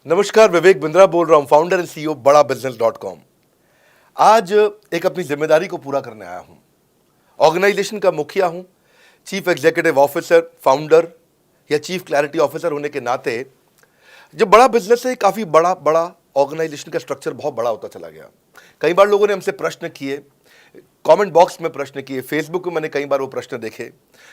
नमस्कार, विवेक बिंद्रा बोल रहा हूं, फाउंडर एंड सीईओ बड़ा बिजनेस.com। आज एक अपनी जिम्मेदारी को पूरा करने आया हूं। ऑर्गेनाइजेशन का मुखिया हूं, चीफ एग्जीक्यूटिव ऑफिसर, फाउंडर या चीफ क्लैरिटी ऑफिसर होने के नाते जब बड़ा बिजनेस है, काफी बड़ा बड़ा ऑर्गेनाइजेशन का स्ट्रक्चर बहुत बड़ा होता चला गया। कई बार लोगों ने हमसे प्रश्न किए, कमेंट बॉक्स में प्रश्न किए, फेसबुक पे मैंने कई बार वो प्रश्न देखे।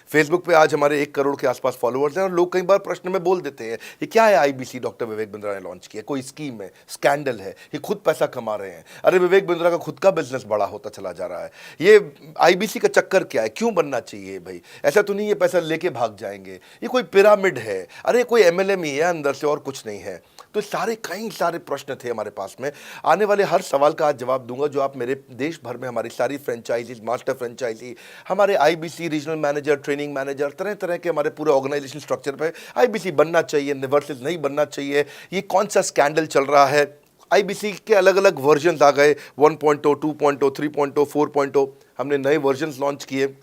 फेसबुक पे आज हमारे 1 करोड़ के आसपास फॉलोअर्स हैं और लोग कई बार प्रश्न में बोल देते हैं, ये क्या है आईबीसी डॉक्टर विवेक बिंद्रा ने लॉन्च किया, कोई स्कीम है, स्कैंडल है, ये खुद पैसा कमा रहे हैं। अरे विवेक बिंद्रा का खुद का बिजनेस बड़ा होता चला जा रहा है, ये आईबीसी का चक्कर क्या है, क्यों बनना चाहिए भाई, ऐसा तो नहीं ये पैसा लेके भाग जाएंगे, ये कोई पिरामिड है, अरे कोई एमएलएम ही है अंदर से और कुछ नहीं है। तो कई सारे प्रश्न थे हमारे पास में। आने वाले हर सवाल का आज जवाब दूंगा जो आप मेरे देश भर में हमारी सारी फ्रेंचाइजीज, मास्टर फ्रेंचाइजी, हमारे IBC regional manager, training manager, तरह तरह के हमारे पूरे ऑर्गेनाइजेशन स्ट्रक्चर पे आईबीसी बनना चाहिए वर्सेस नहीं बनना चाहिए, ये कौन सा स्कैंडल चल रहा है। आईबीसी के अलग अलग वर्जन आ गए, 1.0, 2.0, 3.0, 4.0, हमने नए वर्जन लॉन्च किए।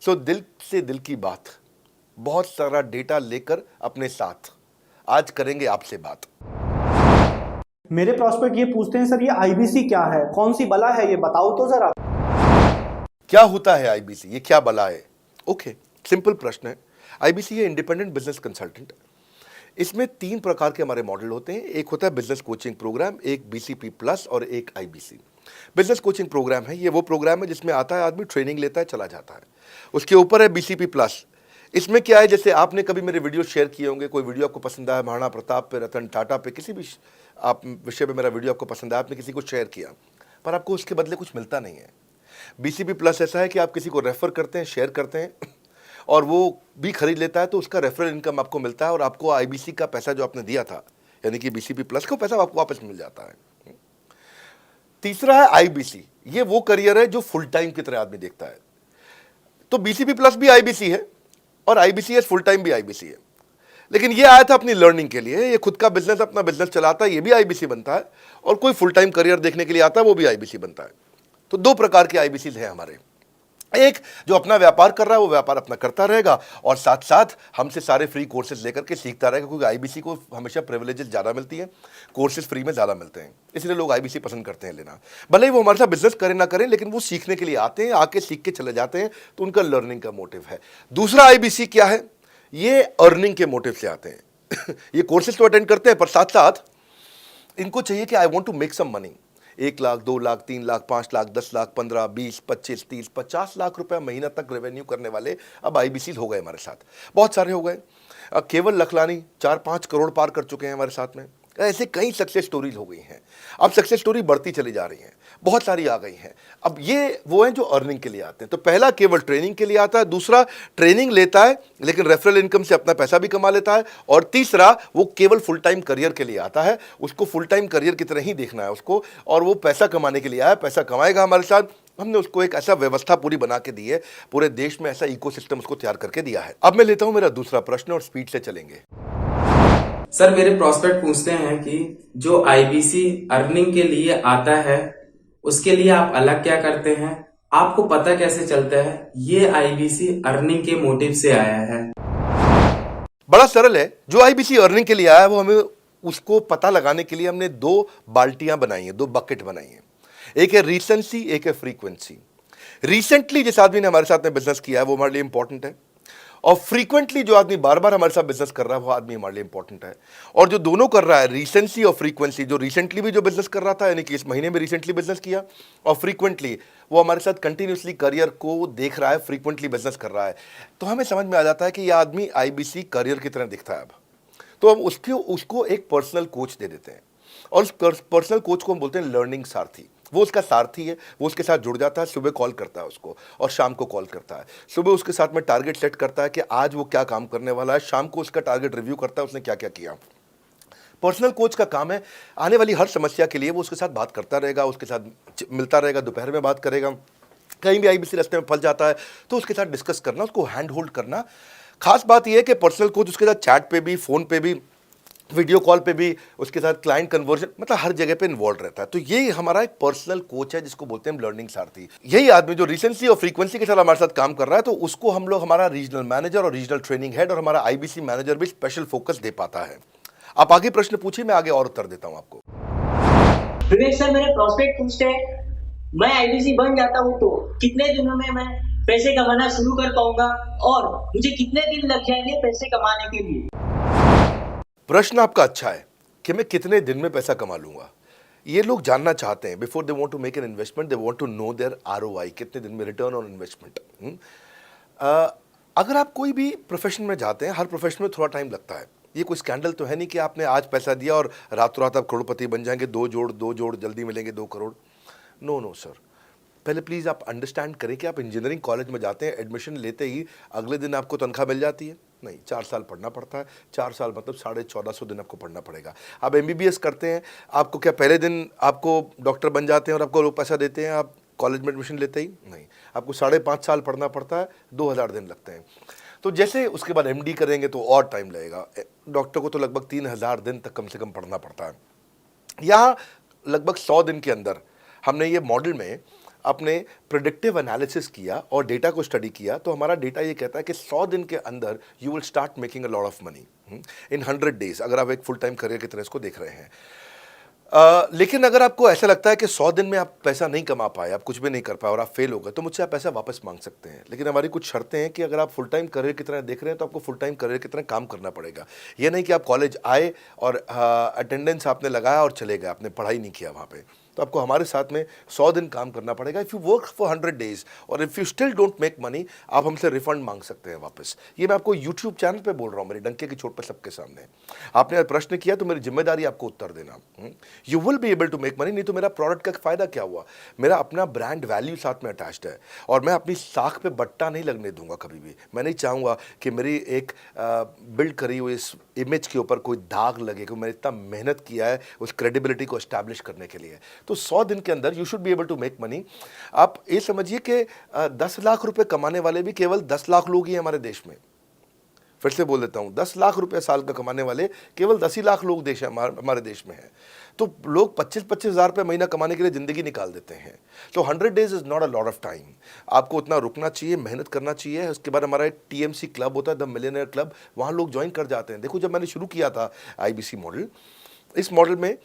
सो दिल से दिल की बात, बहुत सारा डेटा लेकर अपने साथ आज करेंगे आपसे बात। मेरे प्रॉस्पेक्ट ये पूछते हैं, सर ये आईबीसी क्या है, कौन सी बला है, ये बताओ तो जरा। क्या होता है आईबीसी, ये क्या बला है? ओके, सिंपल प्रश्न है। आईबीसी है इंडिपेंडेंट बिजनेस कंसल्टेंट। इसमें 3 प्रकार के हमारे मॉडल होते हैं। एक होता है बिजनेस कोचिंग प्रोग्राम, एक बीसीपी प्लस और एक आईबीसी। बिजनेस कोचिंग प्रोग्राम है, ये वो प्रोग्राम है जिसमें आता है आदमी, ट्रेनिंग लेता है, चला जाता है। उसके ऊपर है बीसीपी प्लस। इसमें क्या है, जैसे आपने कभी मेरे वीडियो शेयर किए होंगे, कोई वीडियो आपको पसंद आया, महाराणा प्रताप पे, रतन टाटा पे, किसी भी आप विषय पे मेरा वीडियो आपको पसंद आया, आपने किसी को शेयर किया, पर आपको उसके बदले कुछ मिलता नहीं है। बीसीपी प्लस ऐसा है कि आप किसी को रेफर करते हैं, शेयर करते हैं और वो भी खरीद लेता है, तो उसका रेफरल इनकम आपको मिलता है और आपको आईबीसी का पैसा जो आपने दिया था, यानी कि बीसीपी प्लस का पैसा आपको वापस मिल जाता है। तीसरा है आईबीसी। ये वो करियर है जो फुल टाइम की तरह आदमी देखता है। तो बीसीपी प्लस भी आईबीसी है और आईबीसी फुल टाइम भी आईबीसी है। लेकिन ये आया था अपनी लर्निंग के लिए, ये खुद का बिजनेस, अपना बिजनेस चलाता है, ये भी आईबीसी बनता है, और कोई फुल टाइम करियर देखने के लिए आता है, वो भी आईबीसी बनता है। तो 2 प्रकार के आईबीसी हैं हमारे। एक जो अपना व्यापार कर रहा है वो व्यापार अपना करता रहेगा और साथ साथ हमसे सारे फ्री कोर्सेज लेकर के सीखता रहेगा, क्योंकि आईबीसी को हमेशा प्रिविलेजेस ज़्यादा मिलती हैं, कोर्सेज फ्री में ज़्यादा मिलते हैं, इसलिए लोग आईबीसी पसंद करते हैं लेना। भले ही वो हमारे साथ बिजनेस करें ना करें, लेकिन वो सीखने के लिए आते हैं, आके सीख के चले जाते हैं, तो उनका लर्निंग का मोटिव है। दूसरा आईबीसी क्या है, ये अर्निंग के मोटिव से आते हैं। ये कोर्सेज तो अटेंड करते हैं, पर साथ साथ इनको चाहिए कि I want to make some money. 1 lakh, 2 lakh, 3 lakh, 5 lakh, 10 lakh, 15, 20, 25, 30, 50 lakh रुपए महीना तक रेवेन्यू करने वाले अब आईबीसी हो गए हमारे साथ, बहुत सारे हो गए। केवल लखलानी 4-5 करोड़ पार कर चुके हैं हमारे साथ में। ऐसे कई सक्सेस स्टोरीज हो गई हैं। अब सक्सेस स्टोरी बढ़ती चली जा रही हैं, बहुत सारी आ गई हैं। अब ये वो हैं जो अर्निंग के लिए आते हैं। तो पहला केवल ट्रेनिंग के लिए आता है, दूसरा ट्रेनिंग लेता है लेकिन रेफरल इनकम से अपना पैसा भी कमा लेता है, और तीसरा वो केवल फुल टाइम करियर के लिए आता है। उसको फुल टाइम करियर की तरह ही देखना है उसको, और वो पैसा कमाने के लिए आया, पैसा कमाएगा हमारे साथ। हमने उसको एक ऐसा व्यवस्था पूरी बना के दी है, पूरे देश में ऐसा इकोसिस्टम उसको तैयार करके दिया है। अब मैं लेता हूं मेरा दूसरा प्रश्न और स्पीड से चलेंगे। सर मेरे प्रोस्पेक्ट पूछते हैं कि जो आईबीसी अर्निंग के लिए आता है उसके लिए आप अलग क्या करते हैं, आपको पता कैसे चलता है ये आईबीसी अर्निंग के मोटिव से आया है? बड़ा सरल है। जो आईबीसी अर्निंग के लिए आया है वो हमें उसको पता लगाने के लिए हमने 2 बाल्टियां बनाई हैं, 2 बकेट बनाई हैं। एक है रीसेंसी, एक है फ्रीक्वेंसी। रिसेंटली जिस आदमी ने हमारे साथ में बिजनेस किया है वो हमारे लिए इंपॉर्टेंट है, और फ्रीक्वेंटली जो आदमी बार बार हमारे साथ बिजनेस कर रहा है वो आदमी हमारे लिए इंपॉर्टेंट है। और जो दोनों कर रहा है, रिसेंसी और फ्रीक्वेंसी, जो रिसेंटली भी जो बिजनेस कर रहा था, यानी कि इस महीने में रिसेंटली बिजनेस किया, और फ्रीक्वेंटली वो हमारे साथ कंटिन्यूसली करियर को देख रहा है, फ्रीक्वेंटली बिजनेस कर रहा है, तो हमें समझ में आ जाता है कि यह आदमी आईबीसी करियर की तरह दिखता है। अब तो हम उसको एक पर्सनल कोच दे देते हैं, और उस पर्सनल कोच को हम बोलते हैं लर्निंग सारथी। वो उसका सारथी है, वो उसके साथ जुड़ जाता है, सुबह कॉल करता है उसको और शाम को कॉल करता है। सुबह उसके साथ में टारगेट सेट करता है कि आज वो क्या काम करने वाला है, शाम को उसका टारगेट रिव्यू करता है उसने क्या क्या किया। पर्सनल कोच का काम है आने वाली हर समस्या के लिए वो उसके साथ बात करता रहेगा, उसके साथ मिलता रहेगा, दोपहर में बात करेगा, कहीं भी आईबीसी रास्ते में फंस जाता है तो उसके साथ डिस्कस करना, उसको हैंड होल्ड करना। खास बात यह है कि पर्सनल कोच उसके साथ चैट पे भी, फोन पे भी, वीडियो कॉल पे भी, उसके साथ क्लाइंट कन्वर्जन, मतलब हर जगह पे इन्वॉल्व रहता है। तो ये हमारा एक पर्सनल कोच है जिसको बोलते हैं हम लर्निंग सारथी। यही आदमी जो रिसेंसी और फ्रीक्वेंसी के साथ हमारे साथ काम कर रहा है, तो उसको हम लोग हमारा रीजनल मैनेजर और रीजनल ट्रेनिंग हेड और हमारा आईबीसी मैनेजर भी स्पेशल फोकस दे पाता है। आप आगे प्रश्न पूछिए, मैं आगे और उत्तर देता हूं आपको। विवेक सर, मेरे प्रोस्पेक्ट पूछते हैं, मैं आईबीसी बन जाता हूँ तो कितने दिनों में मैं पैसे कमाना शुरू कर पाऊंगा और मुझे कितने दिन लग जाएंगे पैसे कमाने के लिए? प्रश्न आपका अच्छा है कि मैं कितने दिन में पैसा कमा लूंगा। ये लोग जानना चाहते हैं, before they want to make an investment they want to know their ROI, कितने दिन में रिटर्न ऑन इन्वेस्टमेंट। अगर आप कोई भी प्रोफेशन में जाते हैं, हर प्रोफेशन में थोड़ा टाइम लगता है। ये कोई स्कैंडल तो है नहीं कि आपने आज पैसा दिया और रातों रात आप करोड़पति बन जाएंगे, दो जोड़ जल्दी मिलेंगे 2 करोड़। नो सर, पहले प्लीज़ आप अंडरस्टैंड करें कि आप इंजीनियरिंग कॉलेज में जाते हैं, एडमिशन लेते ही अगले दिन आपको तनख्वाह मिल जाती है? नहीं, 4 साल पढ़ना पड़ता है। 4 साल मतलब 1450 दिन आपको पढ़ना पड़ेगा। आप एमबीबीएस करते हैं, आपको क्या पहले दिन आपको डॉक्टर बन जाते हैं और आपको लोग पैसा देते हैं आप कॉलेज में एडमिशन लेते ही? नहीं, आपको 5.5 साल पढ़ना पड़ता है, 2000 दिन लगते हैं। तो जैसे उसके बाद एमडी करेंगे तो और टाइम लगेगा। डॉक्टर को तो लगभग 3000 दिन तक कम से कम पढ़ना पड़ता है। यहाँ लगभग 100 दिन के अंदर हमने ये मॉडल में अपने प्रिडिक्टिव एनालिसिस किया और डेटा को स्टडी किया, तो हमारा डेटा ये कहता है कि 100 दिन के अंदर you will start making a lot of money in 100 days, अगर आप एक फुल टाइम करियर की तरह इसको देख रहे हैं। लेकिन अगर आपको ऐसा लगता है कि 100 दिन में आप पैसा नहीं कमा पाए, आप कुछ भी नहीं कर पाए और आप फेल हो गए, तो मुझसे आप पैसा वापस मांग सकते हैं। लेकिन हमारी कुछ शर्तें हैं कि अगर आप फुल टाइम करियर की तरह देख रहे हैं तो आपको फुल टाइम करियर की तरह काम करना पड़ेगा। ये नहीं कि आप कॉलेज आए और अटेंडेंस आपने लगाया और चले गए, आपने पढ़ाई नहीं किया वहाँ पे। तो आपको हमारे साथ में 100 दिन काम करना पड़ेगा। If you work for 100 days और if you still don't make money, आप हमसे रिफंड मांग सकते हैं वापस। ये मैं आपको यूट्यूब चैनल पे बोल रहा हूँ, मेरे डंके की चोट पे सबके सामने। आपने प्रश्न किया तो मेरी जिम्मेदारी आपको उत्तर देना। You will be able to make money, नहीं तो मेरा प्रोडक्ट का फ़ायदा क्या हुआ? मेरा अपना ब्रांड वैल्यू साथ में अटैच्ड है और मैं अपनी साख पे बट्टा नहीं लगने दूंगा कभी भी। मैं नहीं चाहूँगा कि मेरी एक बिल्ड करी हुई इस इमेज के ऊपर कोई दाग लगे, क्योंकि मैंने इतना मेहनत किया है उस क्रेडिबिलिटी को एस्टैब्लिश करने के लिए। तो 100 दिन के अंदर you should be able to make money. आप ये समझिए कि 10 लाख रुपए कमाने वाले भी केवल 10 लाख लोग ही हैं हमारे देश में। फिर से बोल देता हूं, 10 लाख रुपए साल का कमाने वाले केवल 10 ही लाख लोग हमारे देश में हैं। तो लोग 25-25 हज़ार रुपये महीना कमाने के लिए ज़िंदगी निकाल देते हैं। तो 100 days is not a lot of time. आपको उतना रुकना चाहिए, मेहनत करना चाहिए। उसके बाद हमारा एक टीएमसी क्लब होता है, द मिलियनेयर क्लब, वहाँ लोग ज्वाइन कर जाते हैं। देखो, जब मैंने शुरू किया था आईबीसी मॉडल, इस मॉडल में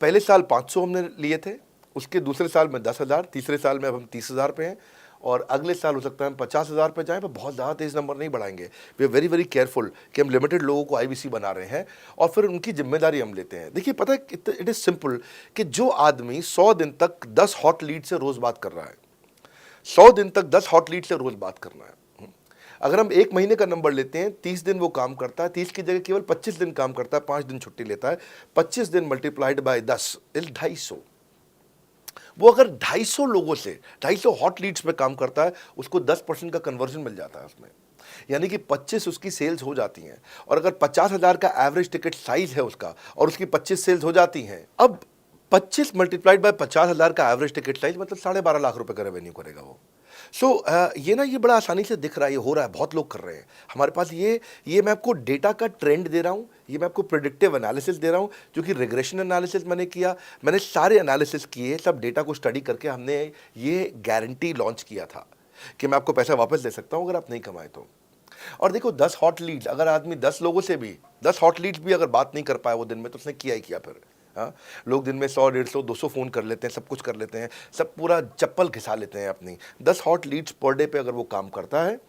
पहले साल 500 हमने लिए थे, उसके दूसरे साल में 10,000, तीसरे साल में अब हम 30,000 पे हैं और अगले साल हो सकता है हम 50,000 पे जाएं, पर बहुत ज़्यादा तेज़ नंबर नहीं बढ़ाएंगे। We are very very careful कि हम लिमिटेड लोगों को आईबीसी बना रहे हैं और फिर उनकी जिम्मेदारी हम लेते हैं। देखिए, पता है इट इज़ सिंपल कि जो आदमी 100 दिन तक 10 हॉट लीड से रोज़ बात कर रहा है, 100 दिन तक 10 हॉट लीड से रोज़ बात करना है। अगर हम 1 महीने का नंबर लेते हैं, 30 दिन वो काम करता है, 30 की जगह केवल 25 दिन काम करता है, 5 दिन छुट्टी लेता है, 25 दिन मल्टीप्लाइड बाय 10 इज 250। वो अगर 250 लोगों से 250 हॉट लीड्स पे काम करता है, उसको 10% का कन्वर्जन मिल जाता है उसमें, यानी कि 25 उसकी सेल्स हो जाती हैं। और अगर 50,000 का एवरेज टिकट साइज है उसका और उसकी 25 सेल्स हो जाती हैं, अब 25 मल्टीप्लाइड बाय 50,000 का एवरेज टिकट साइज मतलब 12.5 लाख रुपए का रेवेन्यू करेगा वो। ये बड़ा आसानी से दिख रहा है, ये हो रहा है, बहुत लोग कर रहे हैं हमारे पास। ये मैं आपको डेटा का ट्रेंड दे रहा हूँ, ये मैं आपको प्रेडिक्टिव एनालिसिस दे रहा हूँ, जो कि रिग्रेशन एनालिसिस मैंने किया। मैंने सारे एनालिसिस किए, सब डेटा को स्टडी करके हमने ये गारंटी लॉन्च किया था कि मैं आपको पैसा वापस दे सकता हूँ अगर आप नहीं कमाए तो। और देखो, 10 हॉट लीड्स, अगर आदमी 10 लोगों से भी 10 हॉट लीड्स भी अगर बात नहीं कर पाया वो दिन में, तो उसने किया ही किया फिर। हाँ, लोग दिन में 100, 150, 200 फ़ोन कर लेते हैं, सब कुछ कर लेते हैं, सब पूरा चप्पल घिसा लेते हैं अपनी। 10 हॉट लीड्स पर डे पे अगर वो काम करता है,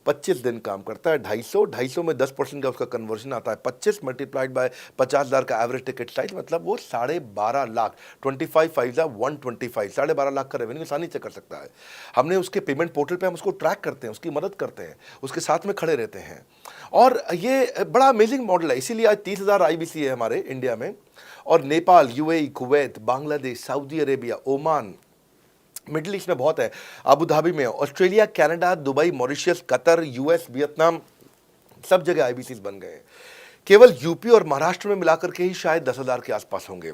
25 दिन काम करता है, 250 में 10% का उसका कन्वर्जन आता है, 25 मल्टीप्लाइड बाय 50,000 का एवरेज टिकट साइज, मतलब वो 12.5 लाख, 25 5 125, 12.5 लाख का रेवेन्यू आसानी से कर सकता है। हमने उसके पेमेंट पोर्टल पे हम उसको ट्रैक करते हैं, उसकी मदद करते हैं, उसके साथ में खड़े रहते हैं। और ये बड़ा अमेजिंग मॉडल है, इसीलिए आज 30,000 आईबीसी है हमारे इंडिया में। और Nepal, UAE, Kuwait, Bangladesh, Saudi Arabia, Oman, middle east में बहुत है, अबू धाबी में, Australia, Canada, Dubai, Mauritius, Qatar, US, Vietnam, सब जगह आईबीसीज बन गए हैं। केवल यूपी और महाराष्ट्र में मिलाकर के ही शायद 10,000 के आसपास होंगे।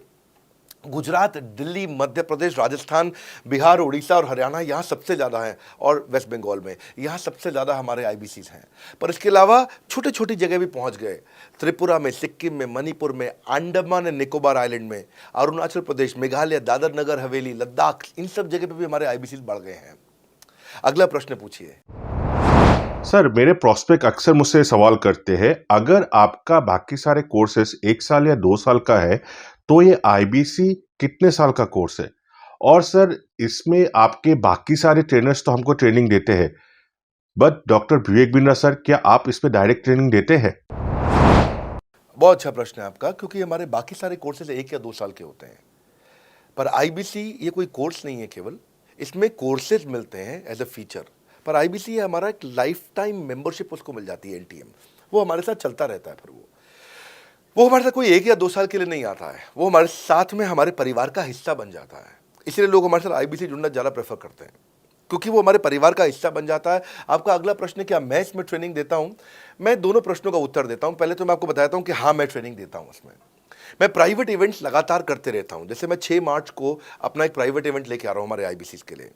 गुजरात, दिल्ली, मध्य प्रदेश, राजस्थान, बिहार, उड़ीसा और हरियाणा यहाँ सबसे ज़्यादा हैं, और वेस्ट बंगाल में यहाँ सबसे ज़्यादा हमारे आईबीसीज हैं। पर इसके अलावा छोटी छोटी जगह भी पहुँच गए, त्रिपुरा में, सिक्किम में, मणिपुर में, अंडमान एंड निकोबार आइलैंड में, अरुणाचल प्रदेश, मेघालय, दादर नगर हवेली, लद्दाख, इन सब जगह पे भी हमारे आईबीसीज बढ़ गए हैं। अगला प्रश्न पूछिए। सर मेरे प्रोस्पेक्ट अक्सर मुझसे सवाल करते हैं, अगर आपका बाकी सारे कोर्सेस 1 साल या 2 साल का है तो ये आईबीसी कितने साल का कोर्स है? और सर इसमें आपके बाकी सारे ट्रेनर्स तो हमको ट्रेनिंग देते हैं, but doctor Vivek Bindra sir, क्या आप इसमें डायरेक्ट ट्रेनिंग देते हैं? बहुत अच्छा प्रश्न है आपका, क्योंकि हमारे बाकी सारे कोर्सेज 1 या 2 साल के होते हैं, पर आईबीसी ये कोई कोर्स नहीं है केवल, इसमें कोर्सेज मिलते हैं एज अ फीचर। पर आईबीसी हमारा एक लाइफ टाइम मेंबरशिप उसको मिल जाती है, एनटीएम, वो हमारे साथ चलता रहता है। फिर वो हमारे साथ कोई 1 या 2 साल के लिए नहीं आता है, वो हमारे साथ में हमारे परिवार का हिस्सा बन जाता है। इसलिए लोग हमारे साथ आईबीसी जुड़ना ज़्यादा प्रेफर करते हैं, क्योंकि वो हमारे परिवार का हिस्सा बन जाता है। आपका अगला प्रश्न है, क्या मैं इसमें ट्रेनिंग देता हूं? मैं दोनों प्रश्नों का उत्तर देता हूं। पहले तो मैं आपको बताता हूं कि हाँ, मैं ट्रेनिंग देता हूं। इसमें मैं प्राइवेट इवेंट्स लगातार करते रहता हूं। जैसे मैं 6 मार्च को अपना एक प्राइवेट इवेंट लेके आ रहा हूं हमारे आईबीसी के लिए।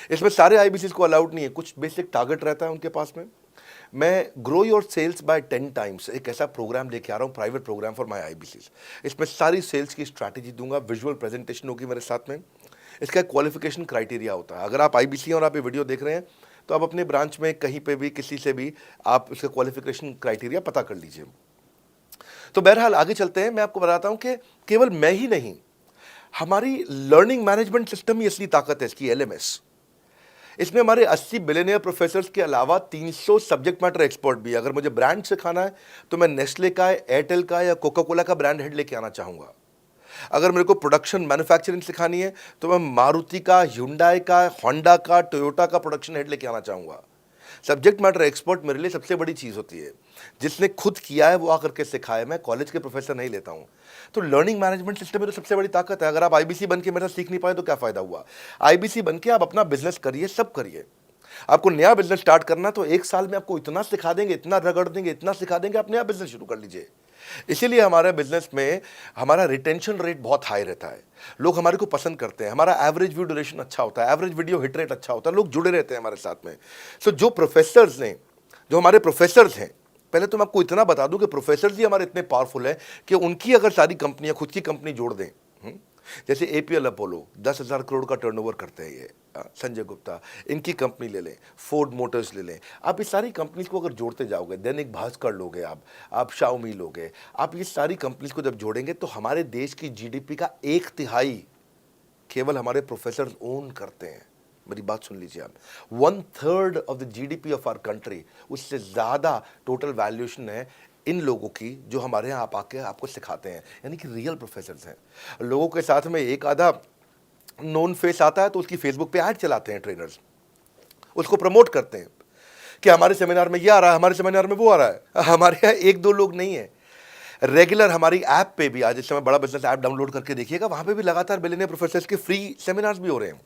इसमें सारे आईबीसी को अलाउड नहीं है, कुछ बेसिक टारगेट रहता है उनके पास में। मैं grow your sales by 10 times एक ऐसा प्रोग्राम लेके आ रहा हूँ, private programme for my IBC. इसमें सारी सेल्स की स्ट्रैटेजी दूंगा, विजुअल प्रेजेंटेशन होगी मेरे साथ में। इसका क्वालिफिकेशन क्राइटेरिया होता है। अगर आप आईबीसी और आप ये वीडियो देख रहे हैं तो आप अपने ब्रांच में कहीं पे भी किसी से भी आप इसका क्वालिफिकेशन क्राइटेरिया पता कर लीजिए। तो बहरहाल आगे चलते हैं। मैं आपको बताता हूं कि केवल मैं ही नहीं, हमारी लर्निंग मैनेजमेंट सिस्टम ही असली ताकत है इसकी, एलएमएस। इसमें हमारे 80 बिलियनियर प्रोफेसर्स के अलावा 300 सब्जेक्ट मैटर एक्सपर्ट भी। अगर मुझे ब्रांड सिखाना है तो मैं नेस्ले का, एयरटेल का या कोका कोला का ब्रांड हेड लेके आना चाहूँगा। अगर मेरे को प्रोडक्शन मैन्युफैक्चरिंग सिखानी है तो मैं मारुति का, ह्युंडई का, होंडा का, टोयोटा का प्रोडक्शन हेड लेके आना चाहूँगा। सब्जेक्ट मैटर एक्सपर्ट मेरे लिए सबसे बड़ी चीज़ होती है। जिसने खुद किया है वो आकर के सिखाए। मैं कॉलेज के प्रोफेसर नहीं लेता हूँ। तो लर्निंग मैनेजमेंट सिस्टम में तो सबसे बड़ी ताकत है। अगर आप आईबीसी बन के मेरे साथ सीख नहीं पाए तो क्या फ़ायदा हुआ? आईबीसी बन के आप अपना बिजनेस करिए, सब करिए। आपको नया बिजनेस स्टार्ट करना तो 1 साल में आपको इतना सिखा देंगे, इतना रगड़ देंगे, इतना सिखा देंगे, आप नया बिजनेस शुरू कर लीजिए। इसीलिए हमारे बिजनेस में हमारा रिटेंशन रेट बहुत हाई रहता है। लोग हमारे को पसंद करते हैं। हमारा एवरेज व्यू ड्यूरेशन अच्छा होता है, एवरेज वीडियो हिट रेट अच्छा होता है, लोग जुड़े रहते हैं हमारे साथ में। सो जो प्रोफेसर्स ने, जो हमारे प्रोफेसर्स हैं, पहले तो मैं आपको इतना बता दूं कि प्रोफेसर्स ही हमारे इतने पावरफुल हैं कि उनकी अगर सारी कंपनियां खुद की कंपनी जोड़ दें, जैसे एपीएल अपोलो 10,000 करोड़ का टर्नओवर करते हैं ये, संजय गुप्ता, इनकी कंपनी ले लें, फोर्ड मोटर्स ले लें, आप इस सारी कंपनीज को अगर जोड़ते जाओगे, दैनिक भास्कर लोगे, आप शाओमी लोगे, आप ये सारी कंपनीज को जब जोड़ेंगे तो हमारे देश की जीडीपी का 1/3 केवल हमारे प्रोफेसर ओन करते हैं। मेरी बात सुन लीजिए आप, 1/3 of the GDP of our country, उससे ज़्यादा टोटल वैल्यूएशन है इन लोगों की जो हमारे यहाँ आप आके आपको सिखाते हैं, यानी कि रियल प्रोफेसर्स हैं। लोगों के साथ में एक आधा नोन फेस आता है तो उसकी फेसबुक पे ऐड चलाते हैं ट्रेनर्स, उसको प्रमोट करते हैं कि हमारे सेमिनार में ये आ रहा है, हमारे सेमिनार में वो आ रहा है। हमारे यहाँ 1-2 लोग नहीं है, रेगुलर हमारी ऐप पे भी, आज इस समय बड़ा बिजनेस ऐप डाउनलोड करके देखिएगा, वहाँ पे भी लगातार बिलियनियर प्रोफेसर्स के फ्री सेमिनार्स भी हो रहे हैं।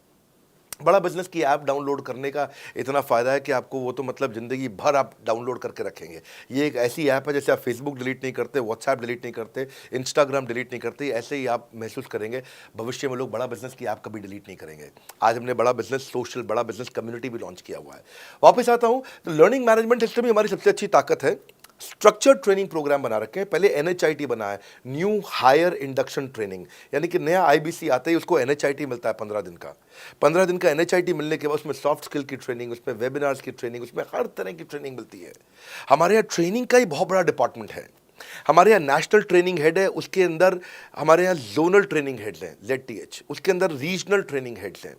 बड़ा बिजनेस की ऐप डाउनलोड करने का इतना फ़ायदा है कि आपको वो तो मतलब ज़िंदगी भर आप डाउनलोड करके रखेंगे। ये एक ऐसी ऐप है जैसे आप फेसबुक डिलीट नहीं करते, व्हाट्सएप डिलीट नहीं करते, इंस्टाग्राम डिलीट नहीं करते, ऐसे ही आप महसूस करेंगे। भविष्य में लोग बड़ा बिजनेस की ऐप कभी डिलीट नहीं करेंगे। आज हमने बड़ा बिजनेस सोशल, बड़ा बिजनेस कम्युनिटी भी लॉन्च किया हुआ है। वापस आता हूँ तो लर्निंग मैनेजमेंट सिस्टम ही हमारी सबसे अच्छी ताकत है। स्ट्रक्चर्ड ट्रेनिंग प्रोग्राम बना रखे हैं। पहले एनएचआईटी बना है, न्यू हायर इंडक्शन ट्रेनिंग, यानी कि नया आईबीसी आते ही उसको एनएचआईटी मिलता है 15 दिन का। 15 दिन का एनएचआईटी मिलने के बाद उसमें सॉफ्ट स्किल की ट्रेनिंग, उसमें वेबिनार्स की ट्रेनिंग, उसमें हर तरह की ट्रेनिंग मिलती है। हमारे यहाँ ट्रेनिंग का ही बहुत बड़ा डिपार्टमेंट है। हमारे यहाँ नेशनल ट्रेनिंग हेड है, उसके अंदर हमारे यहाँ जोनल ट्रेनिंग हेड्स हैं, ZTH, उसके अंदर रीजनल ट्रेनिंग हेड्स हैं,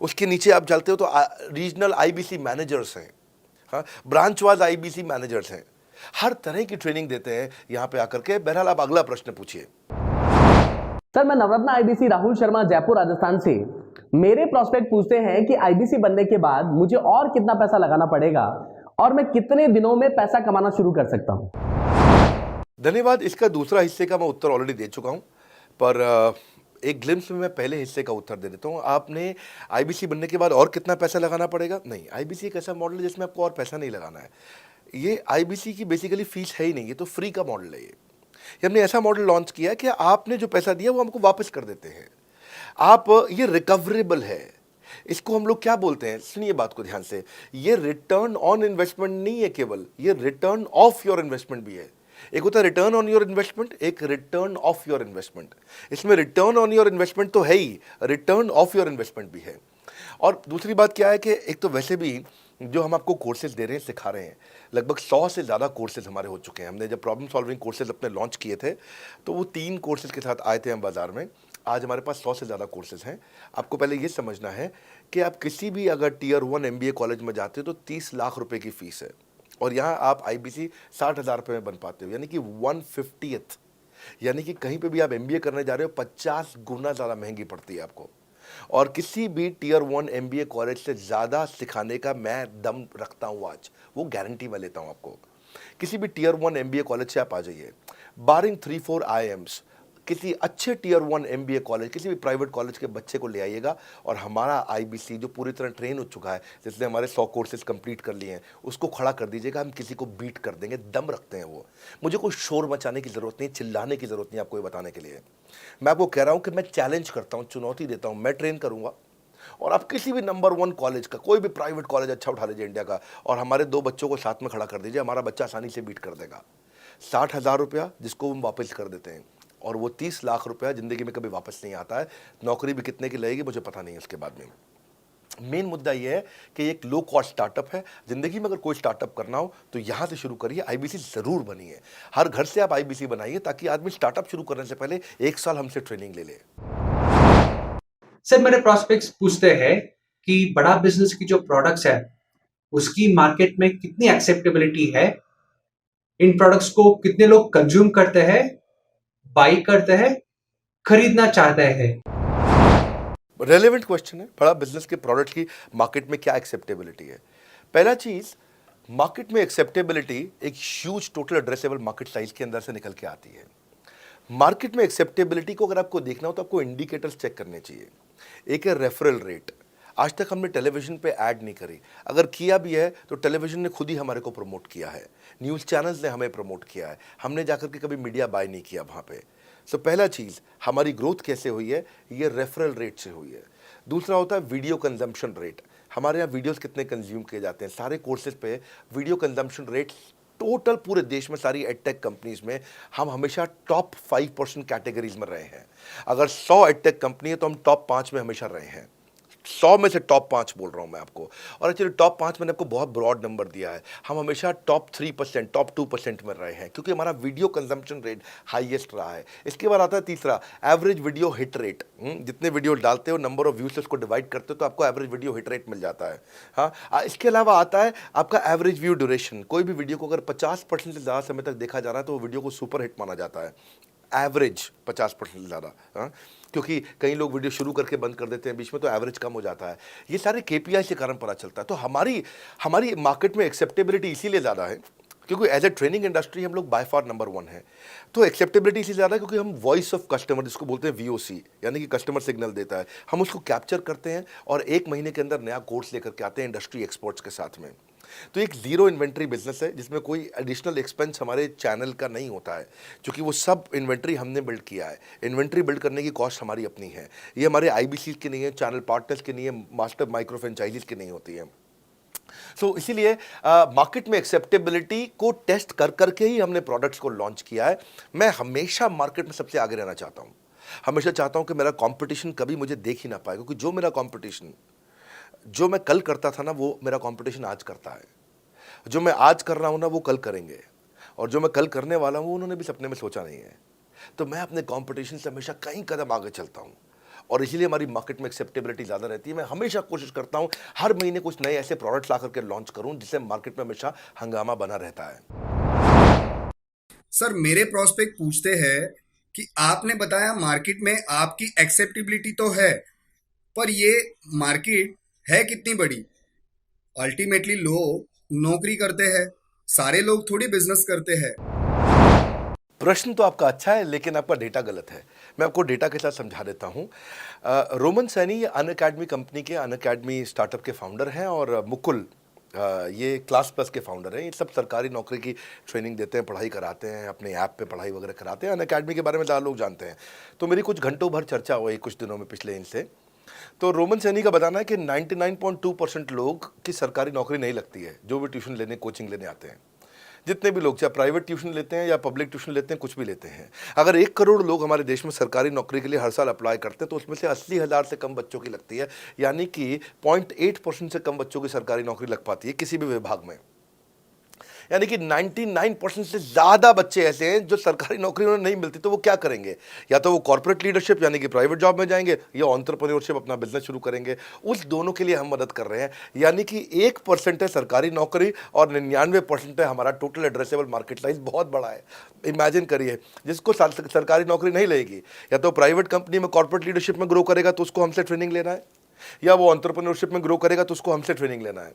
उसके नीचे आप चलते हो तो रीजनल आईबीसी मैनेजर्स हैं, हाँ, ब्रांच वाइज आईबीसी मैनेजर्स हैं। हर तरह की ट्रेनिंग देते हैं यहाँ पे आकर के। बहरहाल आप अगला प्रश्न पूछिए। सर मैं नवरत्न आईबीसी राहुल शर्मा, जयपुर राजस्थान से। मेरे प्रोस्पेक्ट पूछते हैं कि आईबीसी बनने के बाद मुझे और कितना पैसा लगाना पड़ेगा और मैं कितने दिनों में पैसा कमाना शुरू कर सकता हूं? धन्यवाद। इसका दूसरा हिस्से का मैं उत्तर ऑलरेडी दे चुका हूं, पर एक ग्लिम्स में मैं पहले हिस्से का उत्तर दे देता हूं। आपने आईबीसी बनने के बाद और कितना पैसा लगाना पड़ेगा? नहीं, आईबीसी एक ऐसा मॉडल है जिसमें आपको और पैसा नहीं लगाना है। ये आईबीसी की बेसिकली फीस है ही नहीं, ये तो फ्री का मॉडल है। ये हमने ऐसा मॉडल लॉन्च किया कि आपने जो पैसा दिया वो हमको वापस कर देते हैं आप। ये रिकवरेबल है। इसको हम लोग क्या बोलते हैं, सुनिए बात को ध्यान से, ये रिटर्न ऑन इन्वेस्टमेंट नहीं है केवल, ये रिटर्न ऑफ योर इन्वेस्टमेंट भी है। एक होता है रिटर्न ऑन योर इन्वेस्टमेंट, एक रिटर्न ऑफ योर इन्वेस्टमेंट। इसमें रिटर्न ऑन योर इन्वेस्टमेंट तो है ही, रिटर्न ऑफ योर इन्वेस्टमेंट भी है। और दूसरी बात क्या है कि एक तो वैसे भी जो हम आपको कोर्सेज दे रहे हैं, सिखा रहे हैं, लगभग 100 से ज़्यादा कोर्सेज हमारे हो चुके हैं। हमने जब प्रॉब्लम सॉल्विंग कोर्सेज अपने लॉन्च किए थे तो वो 3 कोर्सेज के साथ आए थे हम बाज़ार में। आज हमारे पास 100 से ज़्यादा कोर्सेज हैं। आपको पहले ये समझना है कि आप किसी भी अगर टियर 1 MBA कॉलेज में जाते हो तो 30 लाख रुपए की फ़ीस है, और यहाँ आप IBC 60,000 रुपये में बन पाते हो, यानी कि 1/50th। यानी कि कहीं पे भी आप MBA करने जा रहे हो 50 गुना ज़्यादा महंगी पड़ती है आपको। और किसी भी टियर 1 MBA कॉलेज से ज़्यादा सिखाने का मैं दम रखता हूँ आज, वो गारंटी मैं लेता हूँ आपको। किसी भी टियर 1 MBA कॉलेज से आप आ जाइए, बारिंग 3-4 IIMs, किसी अच्छे टियर 1 MBA कॉलेज, किसी भी प्राइवेट कॉलेज के बच्चे को ले आइएगा, और हमारा IBC जो पूरी तरह ट्रेन हो चुका है, जिसने हमारे 100 कोर्सेज कंप्लीट कर लिए हैं, उसको खड़ा कर दीजिएगा, हम किसी को बीट कर देंगे। दम रखते हैं वो। मुझे कोई शोर मचाने की ज़रूरत नहीं, चिल्लाने की ज़रूरत नहीं आपको ये बताने के लिए। मैं आपको कह रहा हूँ कि मैं चैलेंज करता हूँ, चुनौती देता हूँ, मैं ट्रेन करूँगा, और आप किसी भी नंबर 1 कॉलेज का, कोई भी प्राइवेट कॉलेज अच्छा उठा लीजिए इंडिया का, और हमारे 2 बच्चों को साथ में खड़ा कर दीजिए, हमारा बच्चा आसानी से बीट कर देगा। 60,000 रुपया जिसको हम वापस कर देते हैं, और वो 30 लाख रुपया ज़िंदगी में कभी वापस नहीं आता है। नौकरी भी कितने की लगेगी मुझे पता नहीं है उसके बाद में। मेन मुद्दा ये है कि एक लो कॉस्ट स्टार्टअप है। ज़िंदगी में अगर कोई स्टार्टअप करना हो तो यहाँ से शुरू करिए, IBC ज़रूर बनिए। हर घर से आप IBC बनाइए, ताकि आदमी स्टार्टअप शुरू करने से पहले 1 साल हमसे ट्रेनिंग ले ले। सर, मेरे प्रोस्पेक्ट्स पूछते हैं कि बड़ा बिजनेस की जो प्रोडक्ट्स है उसकी मार्केट में कितनी एक्सेप्टेबिलिटी है, इन प्रोडक्ट्स को कितने लोग कंज्यूम करते हैं, बाई करते हैं, खरीदना चाहते हैं। रेलेवेंट क्वेश्चन है। बड़ा बिजनेस के प्रोडक्ट की मार्केट में क्या एक्सेप्टेबिलिटी है? पहला चीज़, मार्केट में एक्सेप्टेबिलिटी एक huge total addressable market size के अंदर से निकल के आती है। मार्केट में एक्सेप्टेबिलिटी को अगर आपको देखना हो तो आपको इंडिकेटर्स चेक करने चाहिए। एक है रेफरल रेट। आज तक हमने टेलीविजन पे ऐड नहीं करी, अगर किया भी है तो टेलीविजन ने खुद ही हमारे को प्रमोट किया है, न्यूज़ चैनल्स ने हमें प्रमोट किया है, हमने जाकर के कभी मीडिया बाय नहीं किया वहाँ पे। सो पहला चीज़, हमारी ग्रोथ कैसे हुई है, ये रेफरल रेट से हुई है। दूसरा होता है वीडियो कंजम्पशन रेट। हमारे यहाँ वीडियोस कितने कंज्यूम किए जाते हैं, सारे कोर्सेज पे वीडियो कंजम्पशन रेट टोटल पूरे देश में सारी एडटेक कंपनीज में हम हमेशा टॉप 5% कैटेगरीज में रहे हैं। अगर 100 एडटेक कंपनी है तो हम टॉप 5 में हमेशा रहे हैं। 100 में से टॉप 5 बोल रहा हूं मैं आपको, और एक्चुअली टॉप 5 मैंने आपको बहुत ब्रॉड नंबर दिया है। हम हमेशा टॉप 3%, टॉप 2% में रहे हैं, क्योंकि हमारा वीडियो कंजम्पशन रेट हाईएस्ट रहा है। इसके बाद आता है तीसरा, एवरेज वीडियो हिट रेट। जितने वीडियो डालते हो, नंबर ऑफ व्यूज से उसको डिवाइड करते हो तो आपको एवरेज वीडियो हिट रेट मिल जाता है। हाँ, इसके अलावा आता है आपका एवरेज व्यू ड्यूरेशन। कोई भी वीडियो को अगर 50% से ज़्यादा समय तक देखा जा रहा है तो वो वीडियो को सुपर हिट माना जाता है। एवरेज 50% से ज़्यादा, क्योंकि कई लोग वीडियो शुरू करके बंद कर देते हैं बीच में, तो एवरेज कम हो जाता है। ये सारे KPI के कारण पता चलता है। तो हमारी मार्केट में एक्सेप्टेबिलिटी इसीलिए ज़्यादा है क्योंकि एज ए ट्रेनिंग इंडस्ट्री हम लोग बाय फार नंबर 1 है। तो एक्सेप्टेबिलिटी इसी ज़्यादा है क्योंकि हम वॉइस ऑफ कस्टमर, जिसको बोलते हैं VOC, यानी कि कस्टमर सिग्नल देता है, हम उसको कैप्चर करते हैं और 1 महीने के अंदर नया कोर्स लेकर के आते हैं इंडस्ट्री एक्सपर्ट्स के साथ में। तो एक जीरो इन्वेंट्री बिजनेस है जिसमें कोई एडिशनल एक्सपेंस हमारे चैनल का नहीं होता है, क्योंकि वो सब इन्वेंट्री हमने बिल्ड किया है। इन्वेंट्री बिल्ड करने की कॉस्ट हमारी अपनी है। ये हमारे IBC की नहीं है, चैनल पार्टनर्स की नहीं है, मास्टर माइक्रो फ्रेंचाइजीज की नहीं होती है। सो इसीलिए मार्केट में एक्सेप्टेबिलिटी को टेस्ट कर करके ही हमने प्रोडक्ट्स को लॉन्च किया है। मैं हमेशा मार्केट में सबसे आगे रहना चाहता हूँ। हमेशा चाहता हूँ कि मेरा कंपटीशन कभी मुझे देख ही ना पाए, क्योंकि जो मेरा कंपटीशन, जो मैं कल करता था ना, वो मेरा कंपटीशन आज करता है। जो मैं आज कर रहा हूँ ना, वो कल करेंगे, और जो मैं कल करने वाला हूँ उन्होंने भी सपने में सोचा नहीं है। तो मैं अपने कंपटीशन से हमेशा कई कदम आगे चलता हूँ, और इसीलिए हमारी मार्केट में एक्सेप्टेबिलिटी ज़्यादा रहती है। मैं हमेशा कोशिश करता हूँ हर महीने कुछ नए ऐसे प्रोडक्ट्स ला करके लॉन्च करूँ जिससे मार्केट में हमेशा हंगामा बना रहता है। सर, मेरे प्रोस्पेक्ट पूछते हैं कि आपने बताया मार्केट में आपकी एक्सेप्टेबिलिटी तो है, पर ये मार्केट है कितनी बड़ी? अल्टीमेटली लोग नौकरी करते हैं, सारे लोग थोड़ी बिजनेस करते हैं। प्रश्न तो आपका अच्छा है, लेकिन आपका डेटा गलत है। मैं आपको डेटा के साथ समझा देता हूँ। रोमन सैनी ये अनअकैडमी कंपनी के, अनअकैडमी स्टार्टअप के फाउंडर हैं, और मुकुल ये क्लास प्लस के फाउंडर हैं। ये सब सरकारी नौकरी की ट्रेनिंग देते हैं, पढ़ाई कराते हैं, अपने ऐप पे पढ़ाई वगैरह कराते हैं। अनअकैडमी के बारे में ज़्यादा लोग जानते हैं। तो मेरी कुछ घंटों भर चर्चा हुई कुछ दिनों में पिछले इनसे। तो रोमन सैनी का बताना है कि 99.2% लोग की सरकारी नौकरी नहीं लगती है, जो भी ट्यूशन लेने, कोचिंग लेने आते हैं। जितने भी लोग चाहे प्राइवेट ट्यूशन लेते हैं या पब्लिक ट्यूशन लेते हैं, कुछ भी लेते हैं, अगर 1 करोड़ लोग हमारे देश में सरकारी नौकरी के लिए हर साल अप्लाई करते हैं तो उसमें से 80,000 से कम बच्चों की लगती है, यानी कि 0.8% से कम बच्चों की सरकारी नौकरी लग पाती है किसी भी विभाग में। यानी कि 99% से ज़्यादा बच्चे ऐसे हैं जो सरकारी नौकरी उन्हें नहीं मिलती, तो वो क्या करेंगे? या तो वो कॉर्पोरेट लीडरशिप यानी कि प्राइवेट जॉब में जाएंगे या एंटरप्रेन्योरशिप अपना बिजनेस शुरू करेंगे। उस दोनों के लिए हम मदद कर रहे हैं, यानी कि 1% है सरकारी नौकरी और 99% है हमारा टोटल एड्रेसेबल मार्केट साइज। बहुत बड़ा है। इमेजिन करिए, जिसको सरकारी नौकरी नहीं लगेगी, या तो प्राइवेट कंपनी में कॉर्पोरेट लीडरशिप में ग्रो करेगा तो उसको हमसे ट्रेनिंग लेना है, या वो एंटरप्रेन्योरशिप में ग्रो करेगा तो उसको हमसे ट्रेनिंग लेना है।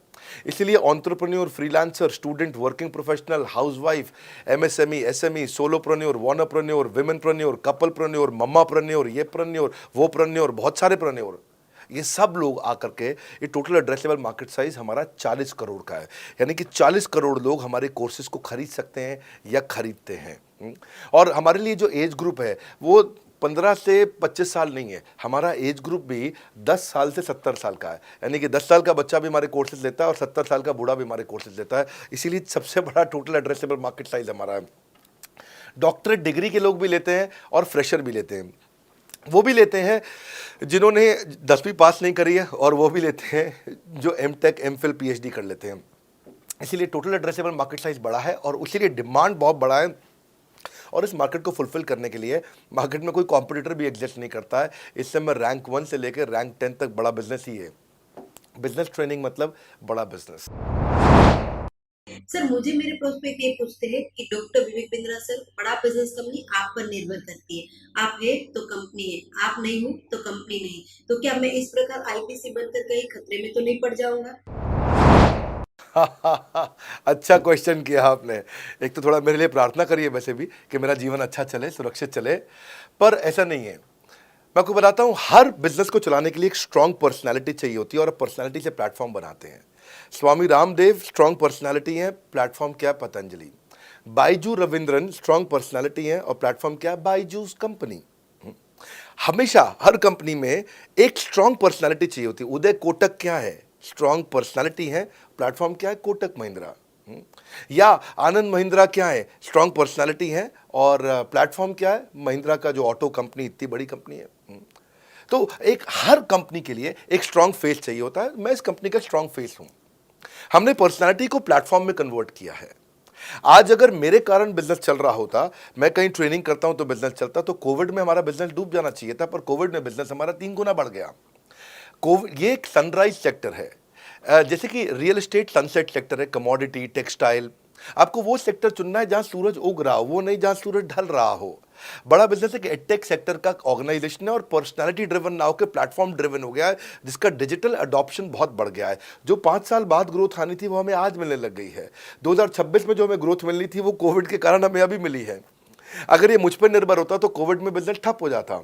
इसलिए entrepreneur, freelancer, student, working professional, housewife, MSME, SME, solopreneur, wantrepreneur, womenpreneur, couplepreneur, mommapreneur, ये प्रेन्योर, वो प्रेन्योर, बहुत सारे प्रेन्योर, ये सब लोग आकर के ये टोटल एड्रेसेबल मार्केट साइज हमारा 40 करोड़ का है। यानी कि 40 करोड़ लोग हमारे कोर्सेज को खरीद सकते हैं या खरीदते हैं। और हमारे लिए जो एज ग्रुप है वो 15 से 25 साल नहीं है, हमारा एज ग्रुप भी 10 साल से 70 साल का है। यानी कि 10 साल का बच्चा भी हमारे कोर्सेज लेता है और 70 साल का बूढ़ा भी हमारे कोर्सेज लेता है। इसीलिए सबसे बड़ा टोटल एड्रेसेबल मार्केट साइज हमारा है। डॉक्टरेट डिग्री के लोग भी लेते हैं और फ्रेशर भी लेते हैं। वो भी लेते हैं जिन्होंने 10वीं पास नहीं करी है, और वो भी लेते हैं जो एमटेक, एमफिल, पीएचडी कर लेते हैं। इसीलिए टोटल एड्रेसेबल मार्केट साइज बड़ा है और उसीलिए डिमांड बहुत बड़ा है। और इस मार्केट को फुलफिल करने के लिए मार्केट में कोई कॉम्पिटिटर भी एग्जिस्ट नहीं करता है। इस समय रैंक 1 से लेकर रैंक 10 तक बड़ा बिजनेस ही है। बिजनेस ट्रेनिंग मतलब बड़ा बिजनेस। सर, मुझे मेरे प्रोस्पेक्ट ये पूछते हैं कि डॉक्टर विवेक बिंद्रा सर, बड़ा बिजनेस कंपनी आप पर निर्भर करती है। आप है तो कंपनी है, आप नहीं हो तो कंपनी नहीं। तो क्या मैं इस प्रकार आईपीसी बनकर कहीं खतरे में तो नहीं पड़ जाऊंगा? अच्छा क्वेश्चन किया आपने। एक तो थोड़ा मेरे लिए प्रार्थना करिए वैसे भी कि मेरा जीवन अच्छा चले, सुरक्षित चले, पर ऐसा नहीं है। मैं आपको बताता हूँ, हर बिजनेस को चलाने के लिए एक स्ट्रांग पर्सनालिटी चाहिए होती है और पर्सनालिटी से प्लेटफॉर्म बनाते हैं। स्वामी रामदेव स्ट्रांग पर्सनालिटी है, प्लेटफॉर्म क्या है? पतंजलि। बाइजू रविंद्रन स्ट्रांग पर्सनालिटी है और प्लेटफॉर्म क्या है? बाइजूस कंपनी। हमेशा हर कंपनी में एक स्ट्रांग पर्सनालिटी चाहिए होती है। उदय कोटक क्या है? स्ट्रांग पर्सनालिटी है, प्लेटफॉर्म क्या है? कोटक महिंद्रा। या आनंद महिंद्रा क्या है? स्ट्रांग पर्सनालिटी है और प्लेटफॉर्म क्या है? महिंद्रा का जो ऑटो कंपनी, इतनी बड़ी कंपनी है। तो एक हर कंपनी के लिए एक स्ट्रांग फेस चाहिए होता है। मैं इस कंपनी का स्ट्रांग फेस हूं। हमने पर्सनालिटी को प्लेटफॉर्म में कन्वर्ट किया है। आज अगर मेरे कारण बिजनेस चल रहा होता, मैं कहीं ट्रेनिंग करता हूं तो बिजनेस चलता, तो कोविड में हमारा बिजनेस डूब जाना चाहिए था, पर कोविड में बिजनेस हमारा 3 गुना बढ़ गया। कोविड ये एक सनराइज सेक्टर है, जैसे कि रियल एस्टेट सनसेट सेक्टर है, कमोडिटी, टेक्सटाइल। आपको वो सेक्टर चुनना है जहां सूरज उग रहा हो, वो नहीं जहां सूरज ढल रहा हो। बड़ा बिजनेस एक एडटेक सेक्टर का ऑर्गेनाइजेशन है और पर्सनालिटी ड्रिवन ना होकर प्लेटफॉर्म ड्रिवन हो गया है, जिसका डिजिटल अडॉप्शन बहुत बढ़ गया है। जो 5 साल बाद ग्रोथ आनी थी वो हमें आज मिलने लग गई है। 2026 में जो हमें ग्रोथ मिलनी थी वो कोविड के कारण हमें अभी मिली है। अगर ये मुझ पर निर्भर होता तो कोविड में बिजनेस ठप हो जाता।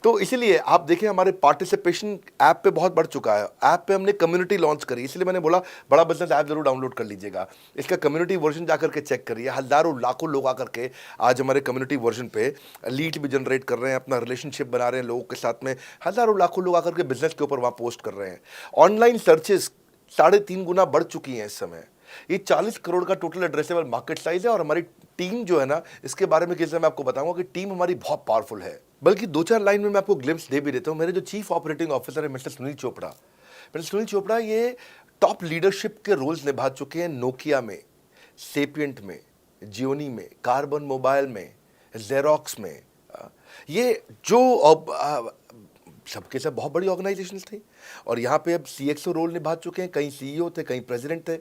तो इसीलिए आप देखिए, हमारे पार्टिसिपेशन ऐप पे बहुत बढ़ चुका है। ऐप पे हमने कम्युनिटी लॉन्च करी, इसलिए मैंने बोला बड़ा बिजनेस ऐप जरूर डाउनलोड कर लीजिएगा। इसका कम्युनिटी वर्जन जाकर के चेक करिए। हजारों लाखों लोग आकर के आज हमारे कम्युनिटी वर्जन पे लीड भी जनरेट कर रहे हैं, अपना रिलेशनशिप बना रहे हैं लोगों के साथ में। हजारों लाखों लोग आकर के बिजनेस के ऊपर वहाँ पोस्ट कर रहे हैं। ऑनलाइन सर्चेस 3.5 गुना बढ़ चुकी हैं इस समय। ये 40 करोड़ का टोटल एड्रेसेबल मार्केट साइज है और हमारी टीम जो है ना, इसके बारे में किसी मैं आपको बताऊंगा कि टीम हमारी बहुत पावरफुल है। बल्कि 2-4 लाइन में मैं आपको ग्लिम्स दे भी देता हूं। मेरे जो चीफ ऑपरेटिंग ऑफिसर है मिस्टर सुनील चोपड़ा, ये टॉप लीडरशिप के रोल्स निभा चुके हैं नोकिया में, सेपियंट में, जियोनी में, कार्बन मोबाइल में, जेरोक्स में। ये जो सबके सब बहुत बड़ी ऑर्गेनाइजेशंस थी और यहाँ पे अब CXO रोल निभा चुके हैं, कहीं CEO थे, कहीं प्रेसिडेंट थे,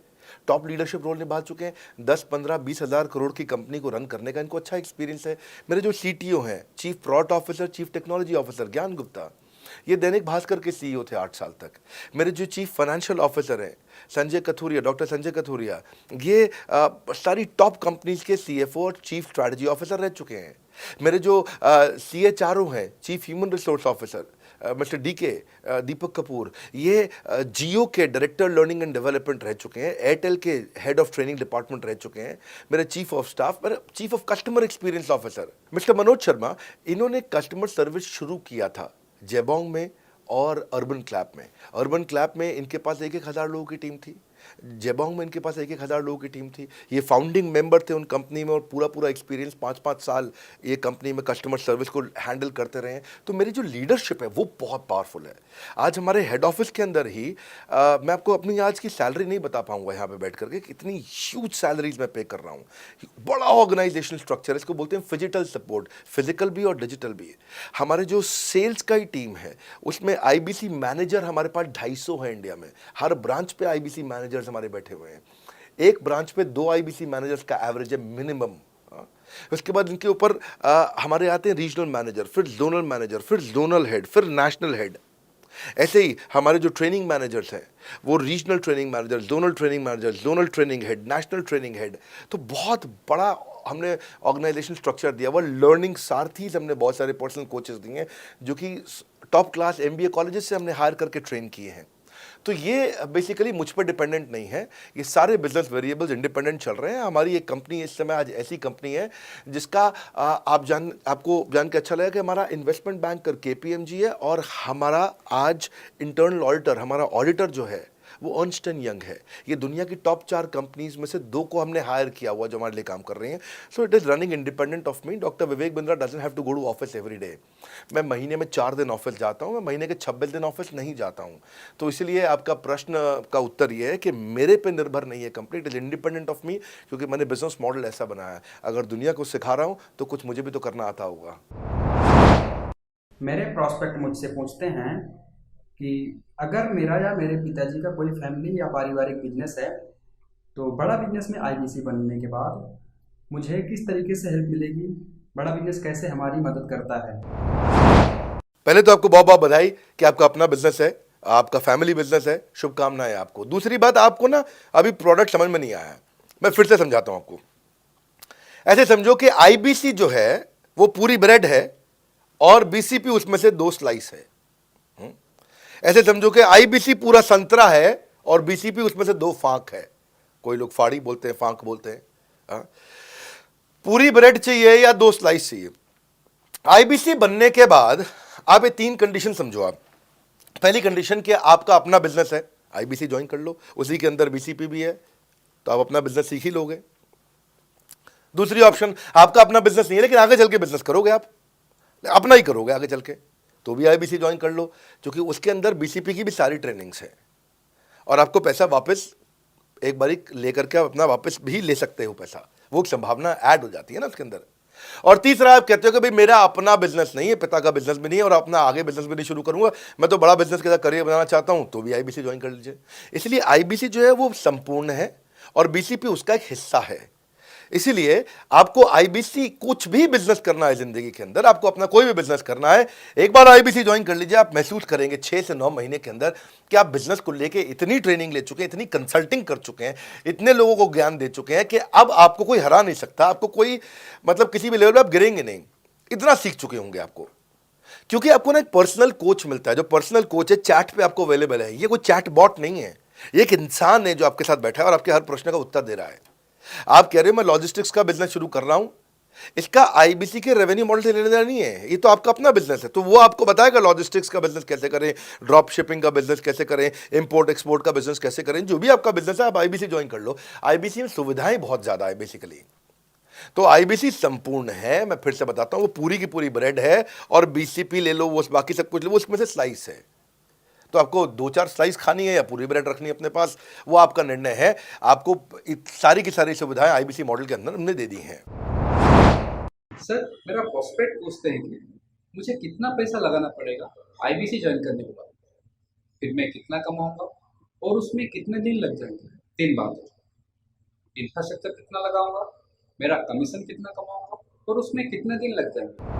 टॉप लीडरशिप रोल निभा चुके हैं। 10, 15, 20 हज़ार करोड़ की कंपनी को रन करने का इनको अच्छा एक्सपीरियंस है। मेरे जो CTO हैं, chief product officer, chief technology officer ज्ञान गुप्ता, ये दैनिक भास्कर के CEO थे 8 साल तक। मेरे जो चीफ फाइनेंशियल ऑफिसर हैं संजय कथुरिया, डॉक्टर संजय कथुरिया, ये सारी टॉप कंपनीज के CFO और चीफ स्ट्रैटेजी ऑफिसर रह चुके हैं। मेरे जो CHRO हैं, chief human resource officer mister DK Deepak Kapoor, ये जियो के डायरेक्टर लर्निंग एंड डेवलपमेंट रह चुके हैं, एयरटेल के हेड ऑफ ट्रेनिंग डिपार्टमेंट रह चुके हैं। मेरे चीफ ऑफ स्टाफ, मेरे chief of customer experience officer mister Manoj Sharma, इन्होंने कस्टमर सर्विस शुरू किया था जेबोंग में और अर्बन क्लैप में। अर्बन क्लैप में इनके पास 1-1 हज़ार लोगों की टीम थी। जेबोंग में इनके पास 1,000 लोगों की टीम थी। ये फाउंडिंग मेंबर थे उन कंपनी में और पूरा एक्सपीरियंस 5-5 साल ये कंपनी में कस्टमर सर्विस को हैंडल करते रहे हैं। तो मेरी जो लीडरशिप है वो बहुत पावरफुल है। आज हमारे हेड ऑफिस के अंदर ही मैं आपको अपनी आज की सैलरी नहीं बता पाऊंगा यहाँ पे बैठ करके, कितनी ह्यूज सैलरीज मैं पे कर रहा हूँ। बड़ा ऑर्गेनाइजेशनल स्ट्रक्चर, इसको बोलते हैं फिजिटल सपोर्ट, फिजिकल भी और डिजिटल भी। हमारे जो सेल्स का ही टीम है उसमें आईबीसी मैनेजर हमारे पास 250 है इंडिया में। हर ब्रांच पे आईबीसी मैनेजर्स हमारे बैठे हुए हैं। एक ब्रांच पे 2 आईबीसी मैनेजर्स का एवरेज है मिनिमम। उसके बाद इनके ऊपर हमारे आते हैं रीजनल मैनेजर, फिर जोनल मैनेजर, फिर जोनल हेड, फिर नेशनल हेड। ऐसे ही हमारे जो ट्रेनिंग मैनेजर्स हैं वो regional training manager, zonal training manager, zonal training head, national training head. तो बहुत बड़ा हमने ऑर्गेनाइजेशन स्ट्रक्चर दिया हुआ। लर्निंग सारथीज हमने बहुत सारे पर्सनल कोचेस दिए हैं जो कि टॉप क्लास एमबीए कॉलेजेस से हमने हायर करके ट्रेन किए हैं। तो ये बेसिकली मुझ पर डिपेंडेंट नहीं है, ये सारे बिजनेस वेरिएबल्स इंडिपेंडेंट चल रहे हैं। हमारी एक कंपनी इस समय आज ऐसी कंपनी है जिसका आपको जान के अच्छा लगेगा कि हमारा इन्वेस्टमेंट बैंकर केपीएमजी है और हमारा आज इंटरनल ऑडिटर, हमारा ऑडिटर जो है वो अर्न्स्ट एंड यंग है। ये दुनिया की टॉप 4 कंपनीज में से 2 को हमने हायर किया हुआ जो हमारे लिए काम कर रही हैं। So it is running independent of me. Doctor Vivek Bindra doesn't have to go to office every day. मैं महीने में 4 दिन ऑफिस जाता हूँ, मैं महीने के 26 दिन ऑफिस नहीं जाता हूँ। तो इसलिए आपका प्रश्न का उत्तर ये है कि मेरे पे निर्भर नहीं है company, it is independent of मी, क्योंकि मैंने बिजनेस मॉडल ऐसा बनाया है। अगर दुनिया को सिखा रहा हूँ तो कुछ मुझे भी तो करना आता होगा। मेरे प्रॉस्पेक्ट मुझसे पूछते हैं कि अगर मेरा या मेरे पिताजी का कोई फैमिली या पारिवारिक बिजनेस है तो बड़ा बिजनेस में आईबीसी बनने के बाद मुझे किस तरीके से हेल्प मिलेगी, बड़ा बिजनेस कैसे हमारी मदद करता है। पहले तो आपको बहुत बहुत बधाई कि आपका अपना बिजनेस है, आपका फैमिली बिजनेस है, शुभकामनाएं आपको। दूसरी बात, आपको ना अभी प्रोडक्ट समझ में नहीं आया है, मैं फिर से समझाता हूं आपको। ऐसे समझो कि आईबीसी जो है वो पूरी ब्रेड है और बीसीपी उसमें से 2 स्लाइस है। ऐसे समझो कि आईबीसी पूरा संतरा है और बीसीपी उसमें से 2 फांक है। कोई लोग फाड़ी बोलते हैं, फांक बोलते हैं। पूरी ब्रेड चाहिए या 2 स्लाइस चाहिए। आईबीसी बनने के बाद आप ये 3 कंडीशन समझो। आप पहली कंडीशन कि आपका अपना बिजनेस है, आईबीसी ज्वाइन कर लो, उसी के अंदर बीसीपी भी है, तो आप अपना बिजनेस सीख ही लोगे। दूसरी ऑप्शन, आपका अपना बिजनेस नहीं है लेकिन आगे चल के बिजनेस करोगे, आप अपना ही करोगे आगे चल के, तो भी आईबीसी ज्वाइन कर लो, क्योंकि उसके अंदर बीसीपी की भी सारी ट्रेनिंग्स है और आपको पैसा वापस एक बारी लेकर के आप अपना वापस भी ले सकते हो पैसा, वो संभावना ऐड हो जाती है ना उसके अंदर। और तीसरा, आप कहते हो कि भाई मेरा अपना बिजनेस नहीं है, पिता का बिजनेस भी नहीं है और अपना आगे बिजनेस भी नहीं शुरू करूंगा, मैं तो बड़ा बिजनेस के साथ करियर बनाना चाहता हूं, तो भी आईबीसी ज्वाइन कर लीजिए। इसलिए आईबीसी जो है वो संपूर्ण है और बीसीपी उसका एक हिस्सा है। इसीलिए आपको आईबीसी, कुछ भी बिजनेस करना है जिंदगी के अंदर, आपको अपना कोई भी बिजनेस करना है, एक बार आईबीसी ज्वाइन कर लीजिए। आप महसूस करेंगे 6 से 9 महीने के अंदर कि आप बिजनेस को लेके इतनी ट्रेनिंग ले चुके हैं, इतनी कंसल्टिंग कर चुके हैं, इतने लोगों को ज्ञान दे चुके हैं कि अब आपको कोई हरा नहीं सकता, आपको कोई मतलब किसी भी लेवल पर आप गिरेंगे नहीं, इतना सीख चुके होंगे आपको। क्योंकि आपको ना एक पर्सनल कोच मिलता है, जो पर्सनल कोच है चैट पे आपको अवेलेबल है। ये कोई चैट बॉट नहीं है, ये एक इंसान है जो आपके साथ बैठा है और आपके हर प्रश्न का उत्तर दे रहा है। आप कह रहे हो मैं लॉजिस्टिक्स का बिजनेस शुरू कर रहा हूं, इसका आईबीसी के रेवेन्यू मॉडल से लेने देना नहीं है, ये तो आपका अपना बिजनेस है, तो वो आपको बताएगा लॉजिस्टिक्स का बिजनेस कैसे करें, ड्रॉप शिपिंग का बिजनेस कैसे करें, इंपोर्ट एक्सपोर्ट का बिजनेस कैसे करें, जो भी आपका बिजनेस है आप आईबीसी ज्वाइन कर लो। आईबीसी में सुविधाएं बहुत ज्यादा है बेसिकली, तो आईबीसी संपूर्ण है। मैं फिर से बताता हूं, वो पूरी की पूरी ब्रेड है और बीसीपी ले लो, वो बाकी सब कुछ ले लो, उसमें से स्लाइस है। तो आपको 2-4 स्लाइस खानी है या पूरी ब्रेड रखनी है अपने पास, वो आपका निर्णय है। आपको सारी की सारी सुविधाएं आईबीसी मॉडल के अंदर हमने दे दी हैं। सर, मेरा प्रॉस्पेक्ट पूछते हैं कि मुझे कितना पैसा लगाना पड़ेगा आईबीसी ज्वाइन करने के बाद, फिर मैं कितना कमाऊंगा और उसमें कितने दिन लग जाएंगे। 3 बात, इंफ्रास्ट्रक्चर कितना लगाऊंगा, मेरा कमीशन कितना कमाऊंगा और उसमें कितने दिन लग जाएंगे।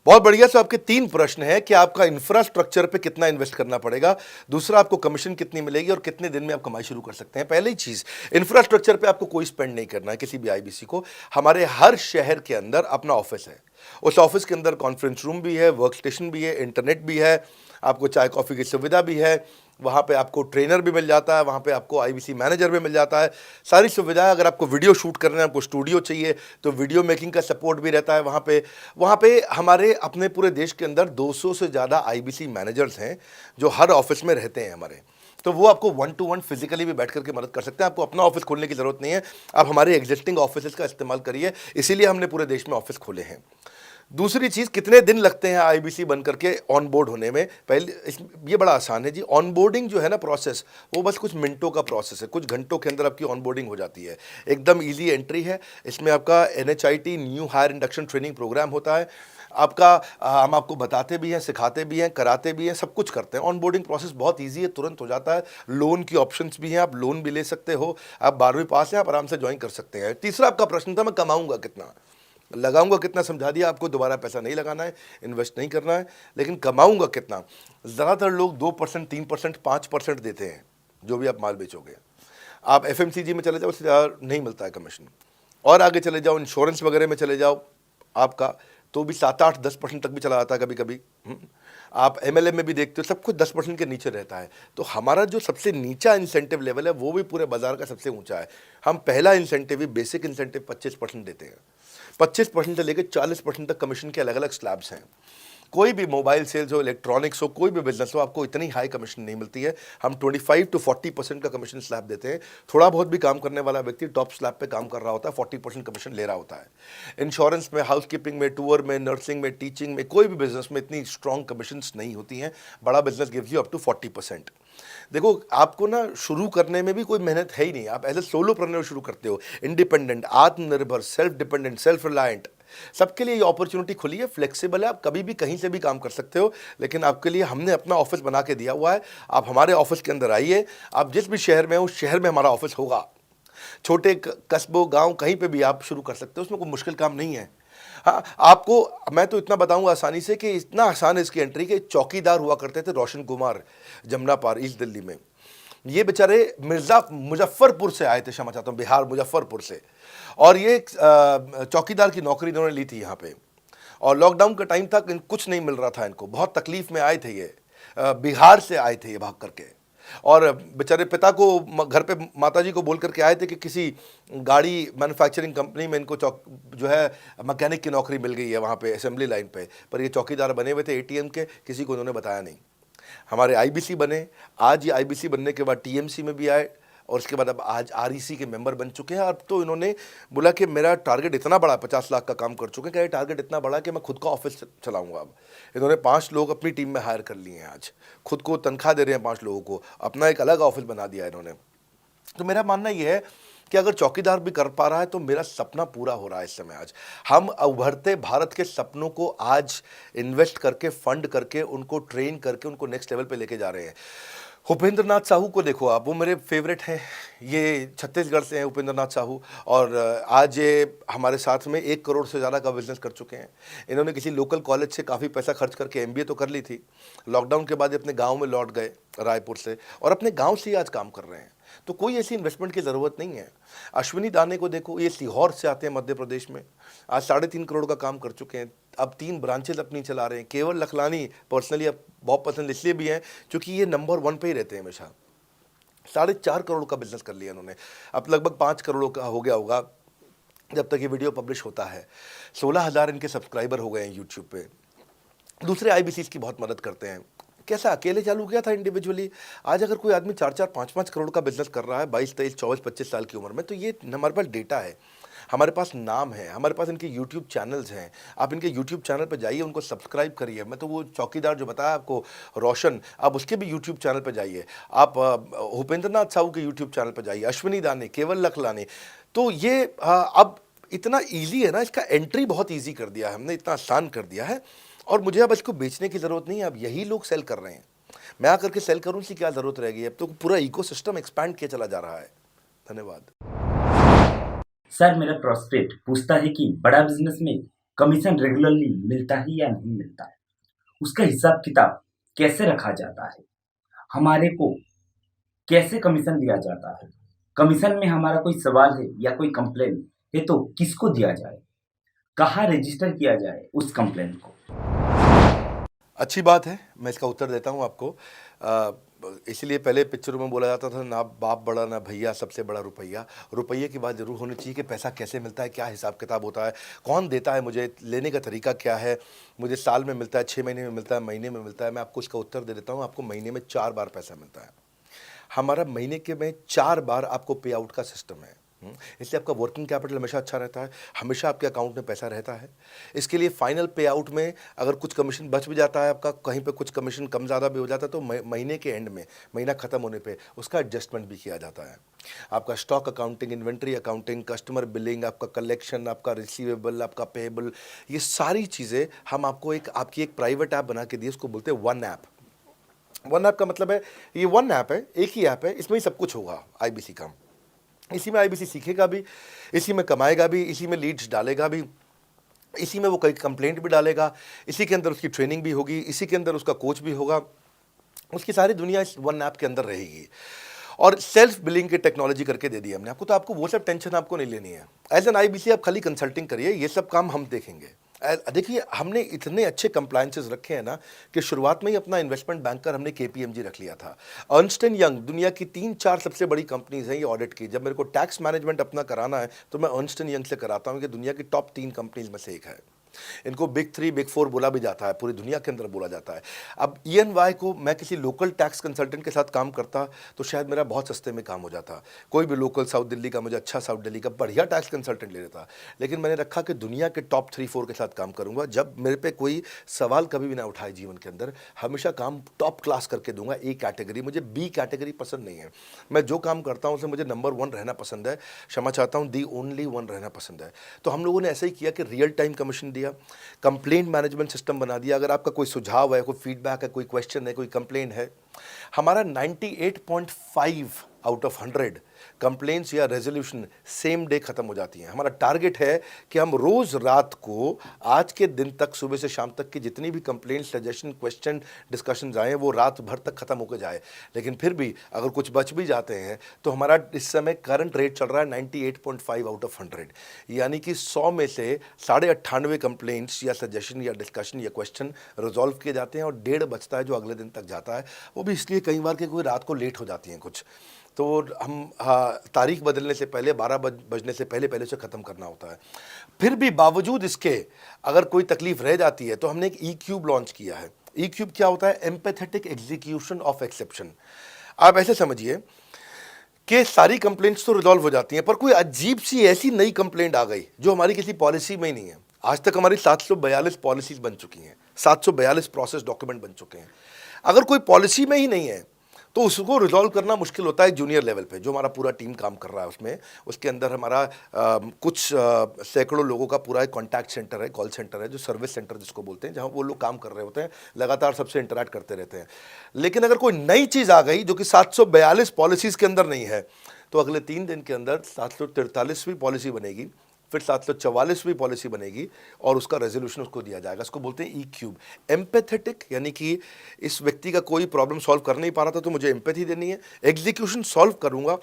बहुत बढ़िया। सो आपके 3 प्रश्न हैं कि आपका इंफ्रास्ट्रक्चर पे कितना इन्वेस्ट करना पड़ेगा, दूसरा आपको कमीशन कितनी मिलेगी और कितने दिन में आप कमाई शुरू कर सकते हैं। पहली चीज, इंफ्रास्ट्रक्चर पे आपको कोई स्पेंड नहीं करना है किसी भी आईबीसी को। हमारे हर शहर के अंदर अपना ऑफिस है, उस ऑफिस के अंदर कॉन्फ्रेंस रूम भी है, वर्क स्टेशन भी है, इंटरनेट भी है, आपको चाय कॉफ़ी की सुविधा भी है, वहाँ पे आपको ट्रेनर भी मिल जाता है, वहाँ पे आपको आईबीसी मैनेजर भी मिल जाता है, सारी सुविधाएं। अगर आपको वीडियो शूट करना है, आपको स्टूडियो चाहिए तो वीडियो मेकिंग का सपोर्ट भी रहता है वहाँ पे हमारे अपने पूरे देश के अंदर 200 से ज़्यादा आईबीसी मैनेजर्स हैं जो हर ऑफिस में रहते हैं हमारे। तो वो आपको 1-to-1 फिजिकली भी बैठ करके मदद कर सकते हैं। आपको अपना ऑफिस खोलने की ज़रूरत नहीं है, आप हमारे एग्जिस्टिंग ऑफिस का इस्तेमाल करिए, इसीलिए हमने पूरे देश में ऑफिस खोले हैं। दूसरी चीज़, कितने दिन लगते हैं आईबीसी बन करके ऑन बोर्ड होने में? पहले ये बड़ा आसान है जी। ऑन बोर्डिंग जो है ना प्रोसेस, वो बस कुछ मिनटों का प्रोसेस है, कुछ घंटों के अंदर आपकी ऑन बोर्डिंग हो जाती है। एकदम ईजी एंट्री है। इसमें आपका NHIT new hire induction training programme होता है। आपका हम आपको बताते भी हैं, सिखाते भी हैं, कराते भी हैं, सब कुछ करते हैं। ऑन बोर्डिंग प्रोसेस बहुत ईजी है, तुरंत हो जाता है। लोन की ऑप्शंस भी हैं, आप लोन भी ले सकते हो। आप 12वीं पास हैं, आप आराम से ज्वाइन कर सकते हैं। तीसरा आपका प्रश्न था, मैं कमाऊंगा कितना, लगाऊंगा कितना, समझा दिया आपको। दोबारा पैसा नहीं लगाना है, इन्वेस्ट नहीं करना है, लेकिन कमाऊंगा कितना। ज़्यादातर लोग 2%, 3%, 5% देते हैं जो भी आप माल बेचोगे। आप FMCG में चले जाओ, उससे ज़्यादा नहीं मिलता है कमीशन। और आगे चले जाओ, इंश्योरेंस वगैरह में चले जाओ आपका, तो भी 7, 8, 10% तक भी चला जाता है कभी कभी। आप MLM में भी देखते हो, सब कुछ 10% के नीचे रहता है। तो हमारा जो सबसे नीचा इंसेंटिव लेवल है वो भी पूरे बाजार का सबसे ऊंचा है। हम पहला इंसेंटिव भी, बेसिक इंसेंटिव 25% देते हैं। 25% से लेकर 40% तक कमीशन के अलग अलग स्लैब्स हैं। कोई भी मोबाइल सेल्स हो, इलेक्ट्रॉनिक्स हो, कोई भी बिजनेस हो, आपको इतनी हाई कमीशन नहीं मिलती है। हम 25 to 40% का कमीशन स्लैब देते हैं। थोड़ा बहुत भी काम करने वाला व्यक्ति टॉप स्लैब पे काम कर रहा होता है, 40% कमीशन ले रहा होता है। इंश्योरेंस में, हाउसकीपिंग में, टूर में, नर्सिंग में, टीचिंग में, कोई भी बिजनेस में इतनी स्ट्रॉन्ग कमीशंस नहीं होती हैं। बड़ा business gives you up to 40%। देखो, आपको ना शुरू करने में भी कोई मेहनत है ही नहीं। आप एज ए सोलोप्रेन्योर शुरू करते हो, इंडिपेंडेंट, आत्मनिर्भर, सेल्फ डिपेंडेंट, सेल्फ रिलायंट, सबके लिए ये अपॉर्चुनिटी खुली है। फ्लेक्सिबल है, आप कभी भी कहीं से भी काम कर सकते हो। लेकिन आपके लिए हमने अपना ऑफिस बना के दिया हुआ है। आप हमारे ऑफिस के अंदर आइए, आप जिस भी शहर में हो, उस शहर में हमारा ऑफिस होगा। छोटे कस्बों, गांव, कहीं पे भी आप शुरू कर सकते हो, उसमें कोई मुश्किल काम नहीं है। हाँ, आपको मैं तो इतना बताऊंगा आसानी से कि इतना आसान है इसकी एंट्री कि चौकीदार हुआ करते थे रोशन कुमार, जमुना पार, ईस्ट दिल्ली में। ये बेचारे मुजफ्फरपुर से आए थे, क्षमा चाहता हूँ, बिहार मुजफ्फरपुर से। और ये चौकीदार की नौकरी इन्होंने ली थी यहाँ पे। और लॉकडाउन का टाइम था, कुछ नहीं मिल रहा था इनको, बहुत तकलीफ में आए थे ये। बिहार से आए थे ये भाग करके। और बेचारे पिता को घर पे माताजी को बोल करके आए थे कि किसी गाड़ी मैन्युफैक्चरिंग कंपनी में इनको जो है मैकेनिक की नौकरी मिल गई है वहाँ पे असेंबली लाइन पे। पर ये चौकीदार बने हुए थे ATM के, किसी को उन्होंने बताया नहीं। हमारे IBC बने, आज ये IBC बनने के बाद TMC में भी आए, और उसके बाद अब आज REC के मेंबर बन चुके हैं। अब तो इन्होंने बोला कि मेरा टारगेट इतना बड़ा, 50 लाख का काम कर चुके हैं, कि टारगेट इतना बड़ा कि मैं खुद का ऑफिस चलाऊंगा। अब इन्होंने 5 लोग अपनी टीम में हायर कर लिए हैं, आज खुद को तनख्वाह दे रहे हैं 5 लोगों को, अपना एक अलग ऑफिस बना दिया इन्होंने। तो मेरा मानना यह है कि अगर चौकीदार भी कर पा रहा है तो मेरा सपना पूरा हो रहा है इस समय। आज हम उभरते भारत के सपनों को आज इन्वेस्ट करके, फंड करके, उनको ट्रेन करके, उनको नेक्स्ट लेवल पे लेके जा रहे हैं। उपेंद्र नाथ साहू को देखो आप, वो मेरे फेवरेट हैं। ये छत्तीसगढ़ से हैं उपेंद्र नाथ साहू, और आज ये हमारे साथ में 1 करोड़ से ज़्यादा का बिजनेस कर चुके हैं। इन्होंने किसी लोकल कॉलेज से काफ़ी पैसा खर्च करके MBA तो कर ली थी। लॉकडाउन के बाद ये अपने गांव में लौट गए रायपुर से, और अपने गांव से ही आज काम कर रहे हैं। तो कोई ऐसी इन्वेस्टमेंट की ज़रूरत नहीं है। अश्विनी दाने को देखो, ये सीहोर से आते हैं मध्य प्रदेश में, आज 3.5 करोड़ का काम कर चुके हैं। अब 3 ब्रांचेज अपनी चला रहे हैं। केवल लखलानी पर्सनली अब बहुत पसंद इसलिए भी हैं क्योंकि ये नंबर 1 पे ही रहते हैं हमेशा। 4.5 करोड़ का बिजनेस कर लिया इन्होंने। अब लगभग 5 करोड़ का हो गया होगा जब तक ये वीडियो पब्लिश होता है। 16,000 इनके सब्सक्राइबर हो गए हैं यूट्यूब पे। दूसरे IBCs की बहुत मदद करते हैं। कैसा अकेले चालू किया था इंडिविजुअली, आज अगर कोई आदमी 4-4, 5-5 करोड़ का बिजनेस कर रहा है 22, 23, 24, 25 साल की उम्र में, तो ये हमारे पास डेटा है, हमारे पास नाम है, हमारे पास इनके YouTube चैनल्स हैं। आप इनके YouTube चैनल पर जाइए, उनको सब्सक्राइब करिए। मैं तो वो चौकीदार जो बताया आपको रोशन, आप उसके भी YouTube चैनल पर जाइए। आप उपेंद्र नाथ साहू के YouTube चैनल पर जाइए, अश्विनी दाने, केवल लखलानी। तो ये अब इतना ईजी है ना, इसका एंट्री बहुत ईजी कर दिया है हमने, इतना आसान कर दिया है। और मुझे अब इसको बेचने की ज़रूरत नहीं है, अब यही लोग सेल कर रहे हैं। मैं आकर के सेल करूँ इसकी क्या ज़रूरत रहेगी? अब तो पूरा इकोसिस्टम एक्सपैंड किया चला जा रहा है। धन्यवाद। सर, मेरा प्रोस्पेक्ट पूछता है कि बड़ा बिजनेस में कमीशन रेगुलरली मिलता है या नहीं मिलता है, उसका हिसाब किताब कैसे रखा जाता है, हमारे को कैसे कमीशन दिया जाता है, कमीशन में हमारा कोई सवाल है या कोई कंप्लेन है तो किसको दिया जाए, कहाँ रजिस्टर किया जाए उस कंप्लेन को। अच्छी बात है, मैं इसका उत्तर देता हूँ आपको। इसलिए पहले पिक्चरों में बोला जाता था, ना बाप बड़ा ना भैया, सबसे बड़ा रुपया। रुपये की बात ज़रूर होनी चाहिए कि पैसा कैसे मिलता है, क्या हिसाब किताब होता है, कौन देता है, मुझे लेने का तरीका क्या है, मुझे साल में मिलता है, 6 महीने में मिलता है, महीने में मिलता है। मैं आपको इसका उत्तर दे देता हूँ। आपको महीने में 4 बार पैसा मिलता है। हमारा महीने के में 4 बार आपको पे आउट का सिस्टम है। इसलिए आपका वर्किंग कैपिटल हमेशा अच्छा रहता है, हमेशा आपके अकाउंट में पैसा रहता है। इसके लिए फाइनल पे आउट में अगर कुछ कमीशन बच भी जाता है आपका, कहीं पे कुछ कमीशन कम ज़्यादा भी हो जाता है, तो महीने के एंड में, महीना ख़त्म होने पे उसका एडजस्टमेंट भी किया जाता है। आपका stock accounting, inventory accounting, customer billing, आपका कलेक्शन, आपका रिसीवेबल, आपका पेएबल, ये सारी चीज़ें हम आपको आपकी एक प्राइवेट ऐप बना के दिए, उसको बोलते हैं वन ऐप। वन ऐप का मतलब है ये वन ऐप है, एक ही ऐप है, इसमें ही सब कुछ होगा आईबीसी का। इसी में आईबीसी सीखेगा भी, इसी में कमाएगा भी, इसी में लीड्स डालेगा भी, इसी में वो कई कंप्लेंट भी डालेगा, इसी के अंदर उसकी ट्रेनिंग भी होगी, इसी के अंदर उसका कोच भी होगा, उसकी सारी दुनिया इस वन ऐप के अंदर रहेगी। और सेल्फ बिलिंग की टेक्नोलॉजी करके दे दी हमने आपको, तो आपको वो सब टेंशन आपको नहीं लेनी है। एज एन आईबीसी आप खाली कंसल्टिंग करिए, ये सब काम हम देखेंगे। देखिए हमने इतने अच्छे कंप्लायंसेस रखे हैं ना कि शुरुआत में ही अपना इन्वेस्टमेंट बैंकर हमने केपीएमजी रख लिया था। अर्नस्ट एंड यंग दुनिया की 3-4 सबसे बड़ी कंपनीज हैं ये ऑडिट की। जब मेरे को टैक्स मैनेजमेंट अपना कराना है तो मैं अर्नस्ट एंड यंग से कराता हूँ, कि दुनिया की टॉप 3 कंपनीज में से एक है। इनको बिग 3, बिग 4 बोला भी जाता है, पूरी दुनिया के अंदर बोला जाता है। अब EY को मैं किसी लोकल टैक्स कंसल्टेंट के साथ काम करता तो शायद मेरा बहुत सस्ते में काम हो जाता। कोई भी लोकल साउथ दिल्ली का, मुझे अच्छा साउथ दिल्ली का बढ़िया टैक्स कंसल्टेंट ले लेता। लेकिन मैंने रखा कि दुनिया के टॉप 3-4 के साथ काम करूंगा। जब मेरे पे कोई सवाल कभी भी ना उठाए जीवन के अंदर, हमेशा काम टॉप क्लास करके दूंगा। ए कैटेगरी, मुझे बी कैटेगरी पसंद नहीं है। मैं जो काम करता हूँ उसमें मुझे नंबर 1 रहना पसंद है, क्षमा चाहता हूँ, दी ओनली 1 रहना पसंद है। तो हम लोगों ने ऐसा ही किया कि रियल टाइम कमीशन दिया, कंप्लेंट मैनेजमेंट सिस्टम बना दिया। अगर आपका कोई सुझाव है, कोई फीडबैक है, कोई क्वेश्चन है, कोई कंप्लेंट है, हमारा 98.5 आउट ऑफ 100 कंप्लेंट्स या रेजोल्यूशन सेम डे खत्म हो जाती हैं। हमारा टारगेट है कि हम रोज रात को, आज के दिन तक, सुबह से शाम तक की जितनी भी कंप्लेंट, सजेशन, क्वेश्चन, डिस्कशंस आए वो रात भर तक खत्म होकर जाए। लेकिन फिर भी अगर कुछ बच भी जाते हैं तो हमारा इस समय करंट रेट चल रहा है 98.5 आउट ऑफ 100, यानी कि 100 में से 98.5 कंप्लेंट्स या सजेशन या डिस्कशन या क्वेश्चन रिजॉल्व किए जाते हैं, और 1.5 बचता है जो अगले दिन तक जाता है। वो भी इसलिए कई बार कि कोई रात को लेट हो जाती हैं कुछ, तो हम तारीख बदलने से पहले, 12 बजने से पहले उसे ख़त्म करना होता है। फिर भी बावजूद इसके अगर कोई तकलीफ रह जाती है तो हमने एक E-क्यूब लॉन्च किया है। E-क्यूब क्या होता है? Empathetic execution of exception. आप ऐसे समझिए कि सारी कंप्लेंट्स तो रिजॉल्व हो जाती हैं, पर कोई अजीब सी ऐसी नई कंप्लेंट आ गई जो हमारी किसी पॉलिसी में ही नहीं है। आज तक हमारी 742 पॉलिसीज बन चुकी हैं, 742 प्रोसेस डॉक्यूमेंट बन चुके हैं। अगर कोई पॉलिसी में ही नहीं है तो उसको रिजॉल्व करना मुश्किल होता है जूनियर लेवल पे, जो हमारा पूरा टीम काम कर रहा है उसमें। उसके अंदर हमारा कुछ सैकड़ों लोगों का पूरा एक कॉन्टैक्ट सेंटर है, कॉल सेंटर है, जो सर्विस सेंटर जिसको बोलते हैं, जहाँ वो लोग काम कर रहे होते हैं, लगातार सबसे इंटरैक्ट करते रहते हैं। लेकिन अगर कोई नई चीज़ आ गई जो कि 742 पॉलिसीज़ के अंदर नहीं है, तो अगले 3 दिन के अंदर 743वीं पॉलिसी बनेगी, फिर 744वीं पॉलिसी बनेगी, और उसका रेजोल्यूशन उसको दिया जाएगा। इसको बोलते हैं E-क्यूब। एम्पैथेटिक यानी कि इस व्यक्ति का कोई प्रॉब्लम सॉल्व कर नहीं पा रहा था तो मुझे एम्पैथी देनी है। एग्जीक्यूशन सॉल्व करूंगा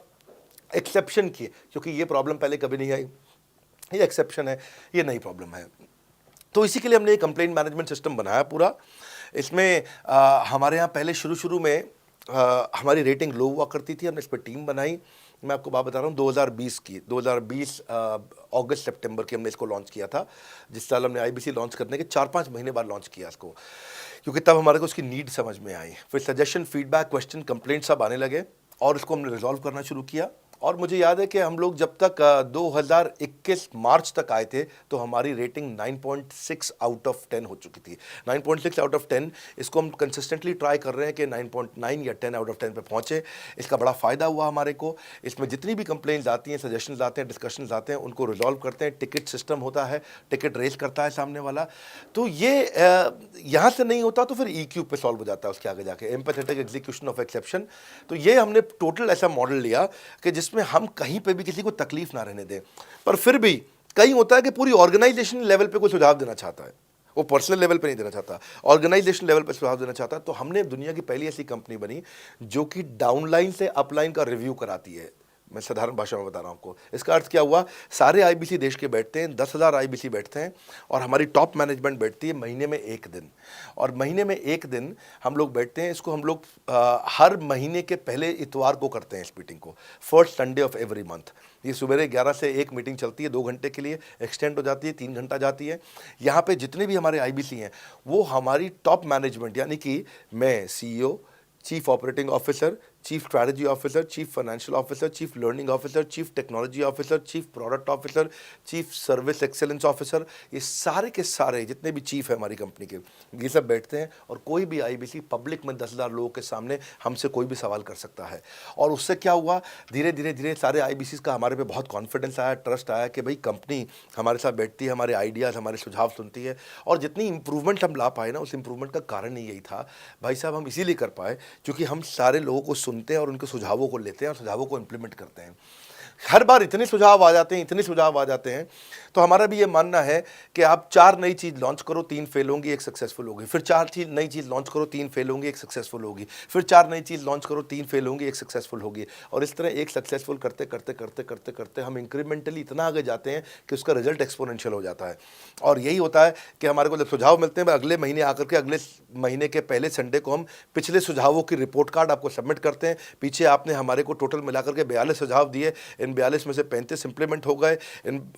एक्सेप्शन की, क्योंकि ये प्रॉब्लम पहले कभी नहीं आई, ये एक्सेप्शन है, ये नई प्रॉब्लम है। तो इसी के लिए हमने एक कंप्लेंट मैनेजमेंट सिस्टम बनाया पूरा। इसमें हमारे यहाँ पहले शुरू में हमारी रेटिंग लो हुआ करती थी, हमने इस पर टीम बनाई। मैं आपको बात बता रहा हूँ 2020 अगस्त सितंबर की हमने इसको लॉन्च किया था। जिस साल हमने आईबीसी लॉन्च करने के 4-5 महीने बाद लॉन्च किया इसको, क्योंकि तब हमारे को उसकी नीड समझ में आई। फिर सजेशन, फीडबैक, क्वेश्चन, कंप्लेंट सब आने लगे, और इसको हमने रिजॉल्व करना शुरू किया। और मुझे याद है कि हम लोग जब तक 2021 मार्च तक आए थे तो हमारी रेटिंग 9.6 आउट ऑफ 10 हो चुकी थी। 9.6 आउट ऑफ 10, इसको हम कंसिस्टेंटली ट्राई कर रहे हैं कि 9.9 या 10 आउट ऑफ 10 पे पहुँचे। इसका बड़ा फ़ायदा हुआ हमारे को। इसमें जितनी भी कंप्लेंट्स आती हैं, सजेशंस आते हैं, डिस्कशंस आते हैं, उनको रिजॉल्व करते हैं। टिकट सिस्टम होता है, टिकट रेज करता है सामने वाला। तो ये यहाँ से नहीं होता तो फिर E-क्यूब पे सॉल्व हो जाता है उसके आगे जाके, एम्पैथेटिक एग्जीक्यूशन ऑफ एक्सेप्शन। तो ये हमने टोटल ऐसा मॉडल लिया कि जिसमें हम कहीं पे भी किसी को तकलीफ ना रहने दें। पर फिर भी कहीं होता है कि पूरी ऑर्गेनाइजेशन लेवल पे कोई सुझाव देना चाहता है, वो पर्सनल लेवल पे नहीं देना चाहता, ऑर्गेनाइजेशन लेवल पे सुझाव देना चाहता है। तो हमने दुनिया की पहली ऐसी कंपनी बनी जो कि डाउनलाइन से अपलाइन का रिव्यू कराती है। मैं साधारण भाषा में बता रहा हूँ आपको। इसका अर्थ क्या हुआ? सारे आईबीसी देश के बैठते हैं, 10,000 आईबीसी बैठते हैं, और हमारी टॉप मैनेजमेंट बैठती है महीने में 1 दिन। और महीने में 1 दिन हम लोग बैठते हैं। इसको हम लोग हर महीने के पहले इतवार को करते हैं इस मीटिंग को, first Sunday off every month. ये सुबह 11 से 1 मीटिंग चलती है, 2 घंटे के लिए एक्सटेंड हो जाती है, 3 घंटा जाती है। यहाँ पे जितने भी हमारे आईबीसी हैं वो हमारी टॉप मैनेजमेंट, यानी कि मैं CEO, chief operating officer, chief strategy officer, chief financial officer, chief learning officer, chief technology officer, chief product officer, chief service excellence officer, ये सारे के सारे जितने भी चीफ है हमारी कंपनी के, ये सब बैठते हैं और कोई भी आईबीसी पब्लिक में 10,000 लोगों के सामने हमसे कोई भी सवाल कर सकता है। और उससे क्या हुआ, धीरे धीरे धीरे सारे आईबीसी का हमारे पे बहुत कॉन्फिडेंस आया, ट्रस्ट आया कि भाई कंपनी हमारे साथ बैठती है, हमारे आइडियाज़, हमारे सुझाव सुनती है। और जितनी इंप्रूवमेंट हम ला पाए ना, उस इंप्रूवमेंट का कारण ही यही था भाई साहब, हम इसीलिए कर पाए क्योंकि हम सारे लोगों को सुनते हैं और उनके सुझावों को लेते हैं और सुझावों को इम्प्लीमेंट करते हैं। हर बार इतने सुझाव आ जाते हैं, इतने सुझाव आ जाते हैं, तो हमारा भी ये मानना है कि आप 4 नई चीज़ लॉन्च करो, 3 फेल होंगी, 1 सक्सेसफुल होगी, फिर 4 नई चीज़ लॉन्च करो, 3 फेल होंगी, 1 सक्सेसफुल होगी, फिर 4 नई चीज़ लॉन्च करो, 3 फेल होंगी, 1 सक्सेसफुल होगी। और इस तरह एक सक्सेसफुल करते करते करते करते करते हम इंक्रीमेंटली इतना आगे जाते हैं कि उसका रिजल्ट एक्सपोनेंशियल हो जाता है। और यही होता है कि हमारे को जब सुझाव मिलते हैं, अगले महीने आकर के अगले महीने के पहले संडे को हम पिछले सुझावों की रिपोर्ट कार्ड आपको सबमिट करते हैं। पीछे आपने हमारे को टोटल मिलाकर के 42 सुझाव दिए, इन 42 में से 35 इंप्लीमेंट हो गए,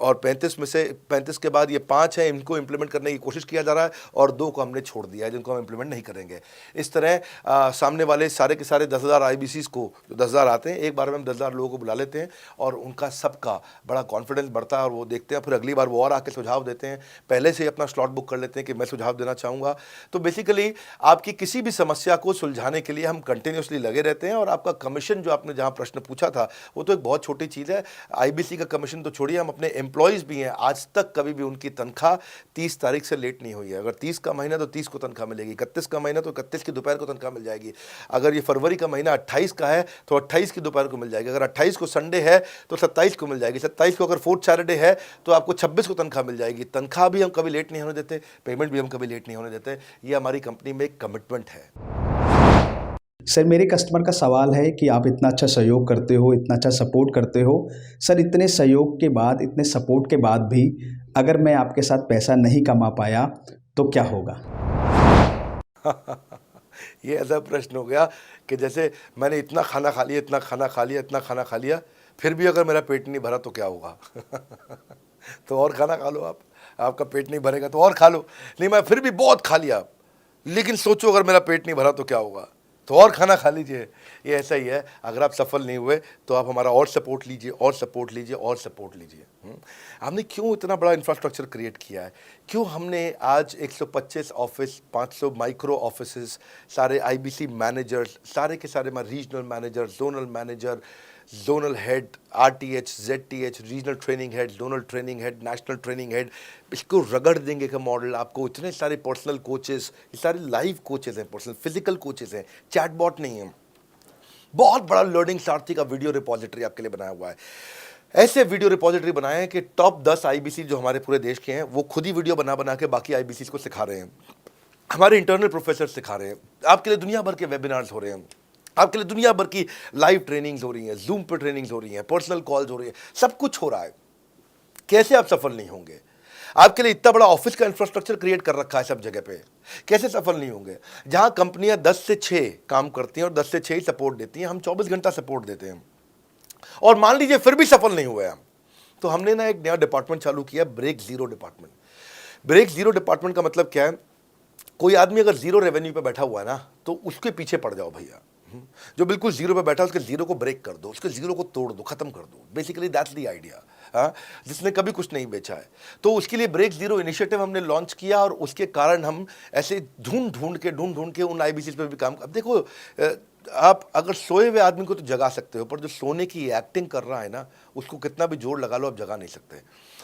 और 35 में से 35 के बाद ये 5 हैं, इनको इंप्लीमेंट करने की कोशिश किया जा रहा है, और 2 को हमने छोड़ दिया है जिनको हम इंप्लीमेंट नहीं करेंगे। इस तरह सामने वाले सारे के सारे 10,000 आईबीसीज को, जो 10,000 आते हैं, एक बार में हम 10,000 लोगों को बुला लेते हैं और उनका सबका बड़ा कॉन्फिडेंस बढ़ता है और वो देखते हैं, फिर अगली बार वो और आके सुझाव देते हैं, पहले से ही अपना स्लॉट बुक कर लेते हैं कि मैं सुझाव देना चाहूँगा। तो बेसिकली आपकी किसी भी समस्या को सुलझाने के लिए हम कंटिन्यूसली लगे रहते हैं। और आपका कमीशन, जो आपने जहाँ प्रश्न पूछा था, वो तो एक बहुत छोटी चीज़ है। आईबीसी का कमीशन तो छोड़िए, हम अपने एम्प्लॉयज़ भी हैं, आज तक कभी भी उनकी तनख्वाह 30 तारीख से लेट नहीं हुई है। अगर 30 का महीना तो 30 को तनख्वाह मिलेगी, 31 का महीना तो 31 की दोपहर को तनख्वाह मिल जाएगी, अगर ये फरवरी का महीना 28 का है तो 28 की दोपहर को मिल जाएगी, अगर 28 को संडे है तो 27 को मिल जाएगी, 27 को अगर फोर्थ सैटरडे है तो आपको 26 को तनख्वाह मिल जाएगी। तनख्वाह भी हम कभी लेट नहीं होने देते, पेमेंट भी हम कभी लेट नहीं होने देते। ये हमारी कंपनी में एक कमिटमेंट है। सर, मेरे कस्टमर का सवाल है कि आप इतना अच्छा सहयोग करते हो, इतना अच्छा सपोर्ट करते हो, सर इतने सहयोग के बाद, इतने सपोर्ट के बाद भी अगर मैं आपके साथ पैसा नहीं कमा पाया तो क्या होगा? ये ऐसा प्रश्न हो गया कि जैसे मैंने इतना खाना खा लिया, इतना खाना खा लिया, इतना खाना खा लिया, फिर भी अगर मेरा पेट नहीं भरा तो क्या होगा? तो और खाना खा लो, आपका पेट नहीं भरेगा तो और खा लो। नहीं, मैं फिर भी बहुत खा लिया, लेकिन सोचो अगर मेरा पेट नहीं भरा तो क्या होगा, तो और खाना खा लीजिए। ये ऐसा ही है, अगर आप सफल नहीं हुए तो आप हमारा और सपोर्ट लीजिए, और सपोर्ट लीजिए, और सपोर्ट लीजिए। हमने क्यों इतना बड़ा इंफ्रास्ट्रक्चर क्रिएट किया है, क्यों हमने आज 125 ऑफिस, 500 माइक्रो ऑफिसेस, सारे आईबीसी मैनेजर्स, सारे के सारे regional manager, zonal manager, zonal head, RTH, ZTH, regional training head, zonal training head, national training head, इसको रगड़ देंगे का मॉडल आपको। इतने सारे पर्सनल कोचेस, ये सारे लाइव कोचेस हैं, पर्सनल फिजिकल कोचेस हैं, चैटबॉट नहीं है। बहुत बड़ा लर्निंग सारथी का वीडियो रिपोजिटरी आपके लिए बनाया हुआ है। ऐसे वीडियो रिपोजिटरी बनाए हैं कि टॉप 10 आईबीसी जो हमारे पूरे देश के हैं, वो खुद ही वीडियो बना बना के बाकी आईबीसी को सिखा रहे हैं। हमारे इंटरनल प्रोफेसर सिखा रहे हैं, आपके लिए दुनिया भर के वेबिनार्स हो रहे हैं, आपके लिए दुनिया भर की लाइव ट्रेनिंग्स हो रही हैं, जूम पर ट्रेनिंग्स हो रही हैं, पर्सनल कॉल्स हो रही है, सब कुछ हो रहा है। कैसे आप सफल नहीं होंगे? आपके लिए इतना बड़ा ऑफिस का इंफ्रास्ट्रक्चर क्रिएट कर रखा है सब जगह पे, कैसे सफल नहीं होंगे? जहां कंपनियां 10 से 6 काम करती हैं और 10 से 6 ही सपोर्ट देती हैं, हम 24 घंटा सपोर्ट देते हैं, और मान लीजिए फिर भी सफल नहीं हुए हम, तो हमने ना एक नया डिपार्टमेंट चालू किया, break zero department. Break zero department का मतलब क्या है? कोई आदमी अगर जीरो रेवेन्यू पे बैठा हुआ है ना, तो उसके पीछे पड़ जाओ भैया। जो बिल्कुल जीरो पे बैठा है, उसके जीरो को ब्रेक कर दो, उसके जीरो को तोड़ दो, खत्म कर दो। Basically that's the idea. हाँ, जिसने कभी कुछ नहीं बेचा है, तो उसके लिए ब्रेक जीरो इनिशिएटिव हमने लॉन्च किया, और उसके कारण हम ऐसे ढूंढ ढूंढ के उन आईबीसी पे भी काम। अब देखो, आप अगर सोए हुए आदमी को तो जगा सकते हो, पर जो सोने की एक्टिंग कर रहा है ना, उसको कितना भी जोर लगा लो, आप जगा नहीं सकते।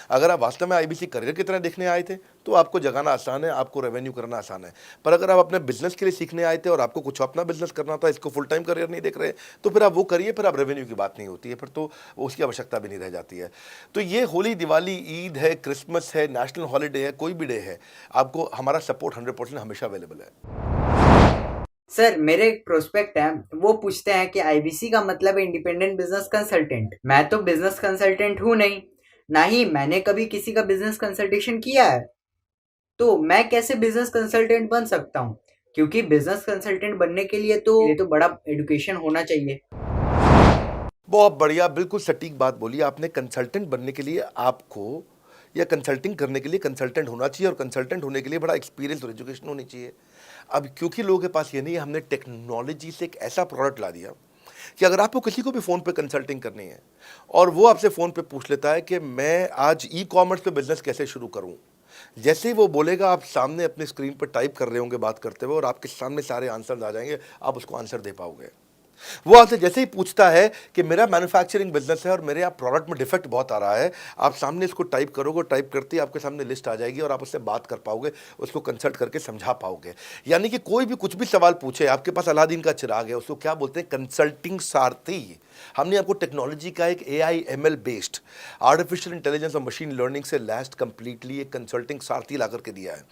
अगर आप वास्तव में आईबीसी करियर की तरह देखने आए थे तो आपको जगाना आसान है, आपको रेवेन्यू करना आसान है। पर अगर आप अपने बिजनेस के लिए सीखने आए थे और आपको कुछ अपना बिजनेस करना था, इसको फुल टाइम करियर नहीं देख रहे, तो फिर आप वो करिए, फिर आप रेवेन्यू की बात नहीं होती है, फिर तो उसकी आवश्यकता भी नहीं रह जाती है। तो ये होली, दिवाली, ईद है, क्रिसमस है, नेशनल हॉलीडे है, कोई भी डे है, आपको हमारा सपोर्ट 100% हमेशा अवेलेबल है। सर, मेरे एक प्रोस्पेक्ट है, वो पूछते हैं कि आईबीसी का मतलब है इंडिपेंडेंट बिजनेस कंसल्टेंट। मैं तो बिजनेस कंसल्टेंट हूँ नहीं, ना ही मैंने कभी किसी का बिजनेस कंसल्टेशन किया है, तो मैं कैसे बिजनेस कंसल्टेंट बन सकता हूँ? क्योंकि बिजनेस कंसल्टेंट बनने के लिए तो बड़ा एजुकेशन होना चाहिए। बहुत बढ़िया, बिल्कुल सटीक बात बोली आपने। कंसल्टेंट बनने के लिए आपको, या कंसल्टिंग करने के लिए कंसल्टेंट होना चाहिए, और कंसल्टेंट होने के लिए बड़ा एक्सपीरियंस और एजुकेशन होनी चाहिए। अब क्योंकि लोगों के पास ये नहीं है, हमने टेक्नोलॉजी से एक ऐसा प्रोडक्ट ला दिया कि अगर आपको किसी को भी फ़ोन पे कंसल्टिंग करनी है और वो आपसे फ़ोन पे पूछ लेता है कि मैं आज ई कॉमर्स पे बिज़नेस कैसे शुरू करूं, जैसे ही वो बोलेगा आप सामने अपनी स्क्रीन पर टाइप कर रहे होंगे बात करते हुए और आपके सामने सारे आंसर्स आ जाएंगे, आप उसको आंसर दे पाओगे। वो आपसे जैसे ही पूछता है कि मेरा मैन्युफैक्चरिंग बिजनेस है और मेरे आप प्रोडक्ट में डिफेक्ट बहुत आ रहा है, आप सामने इसको टाइप करोगे, टाइप करते ही आपके सामने लिस्ट आ जाएगी और आप उससे बात कर पाओगे, उसको कंसल्ट करके समझा पाओगे। यानी कि कोई भी कुछ भी सवाल पूछे, आपके पास अलादीन का चिराग है, उसको क्या बोलते हैं, कंसल्टिंग सारथी। हमने आपको टेक्नोलॉजी का एक AI ML based artificial intelligence और मशीन लर्निंग से लैस्ड कंप्लीटली एक कंसल्टिंग सारथी ला करके दिया है।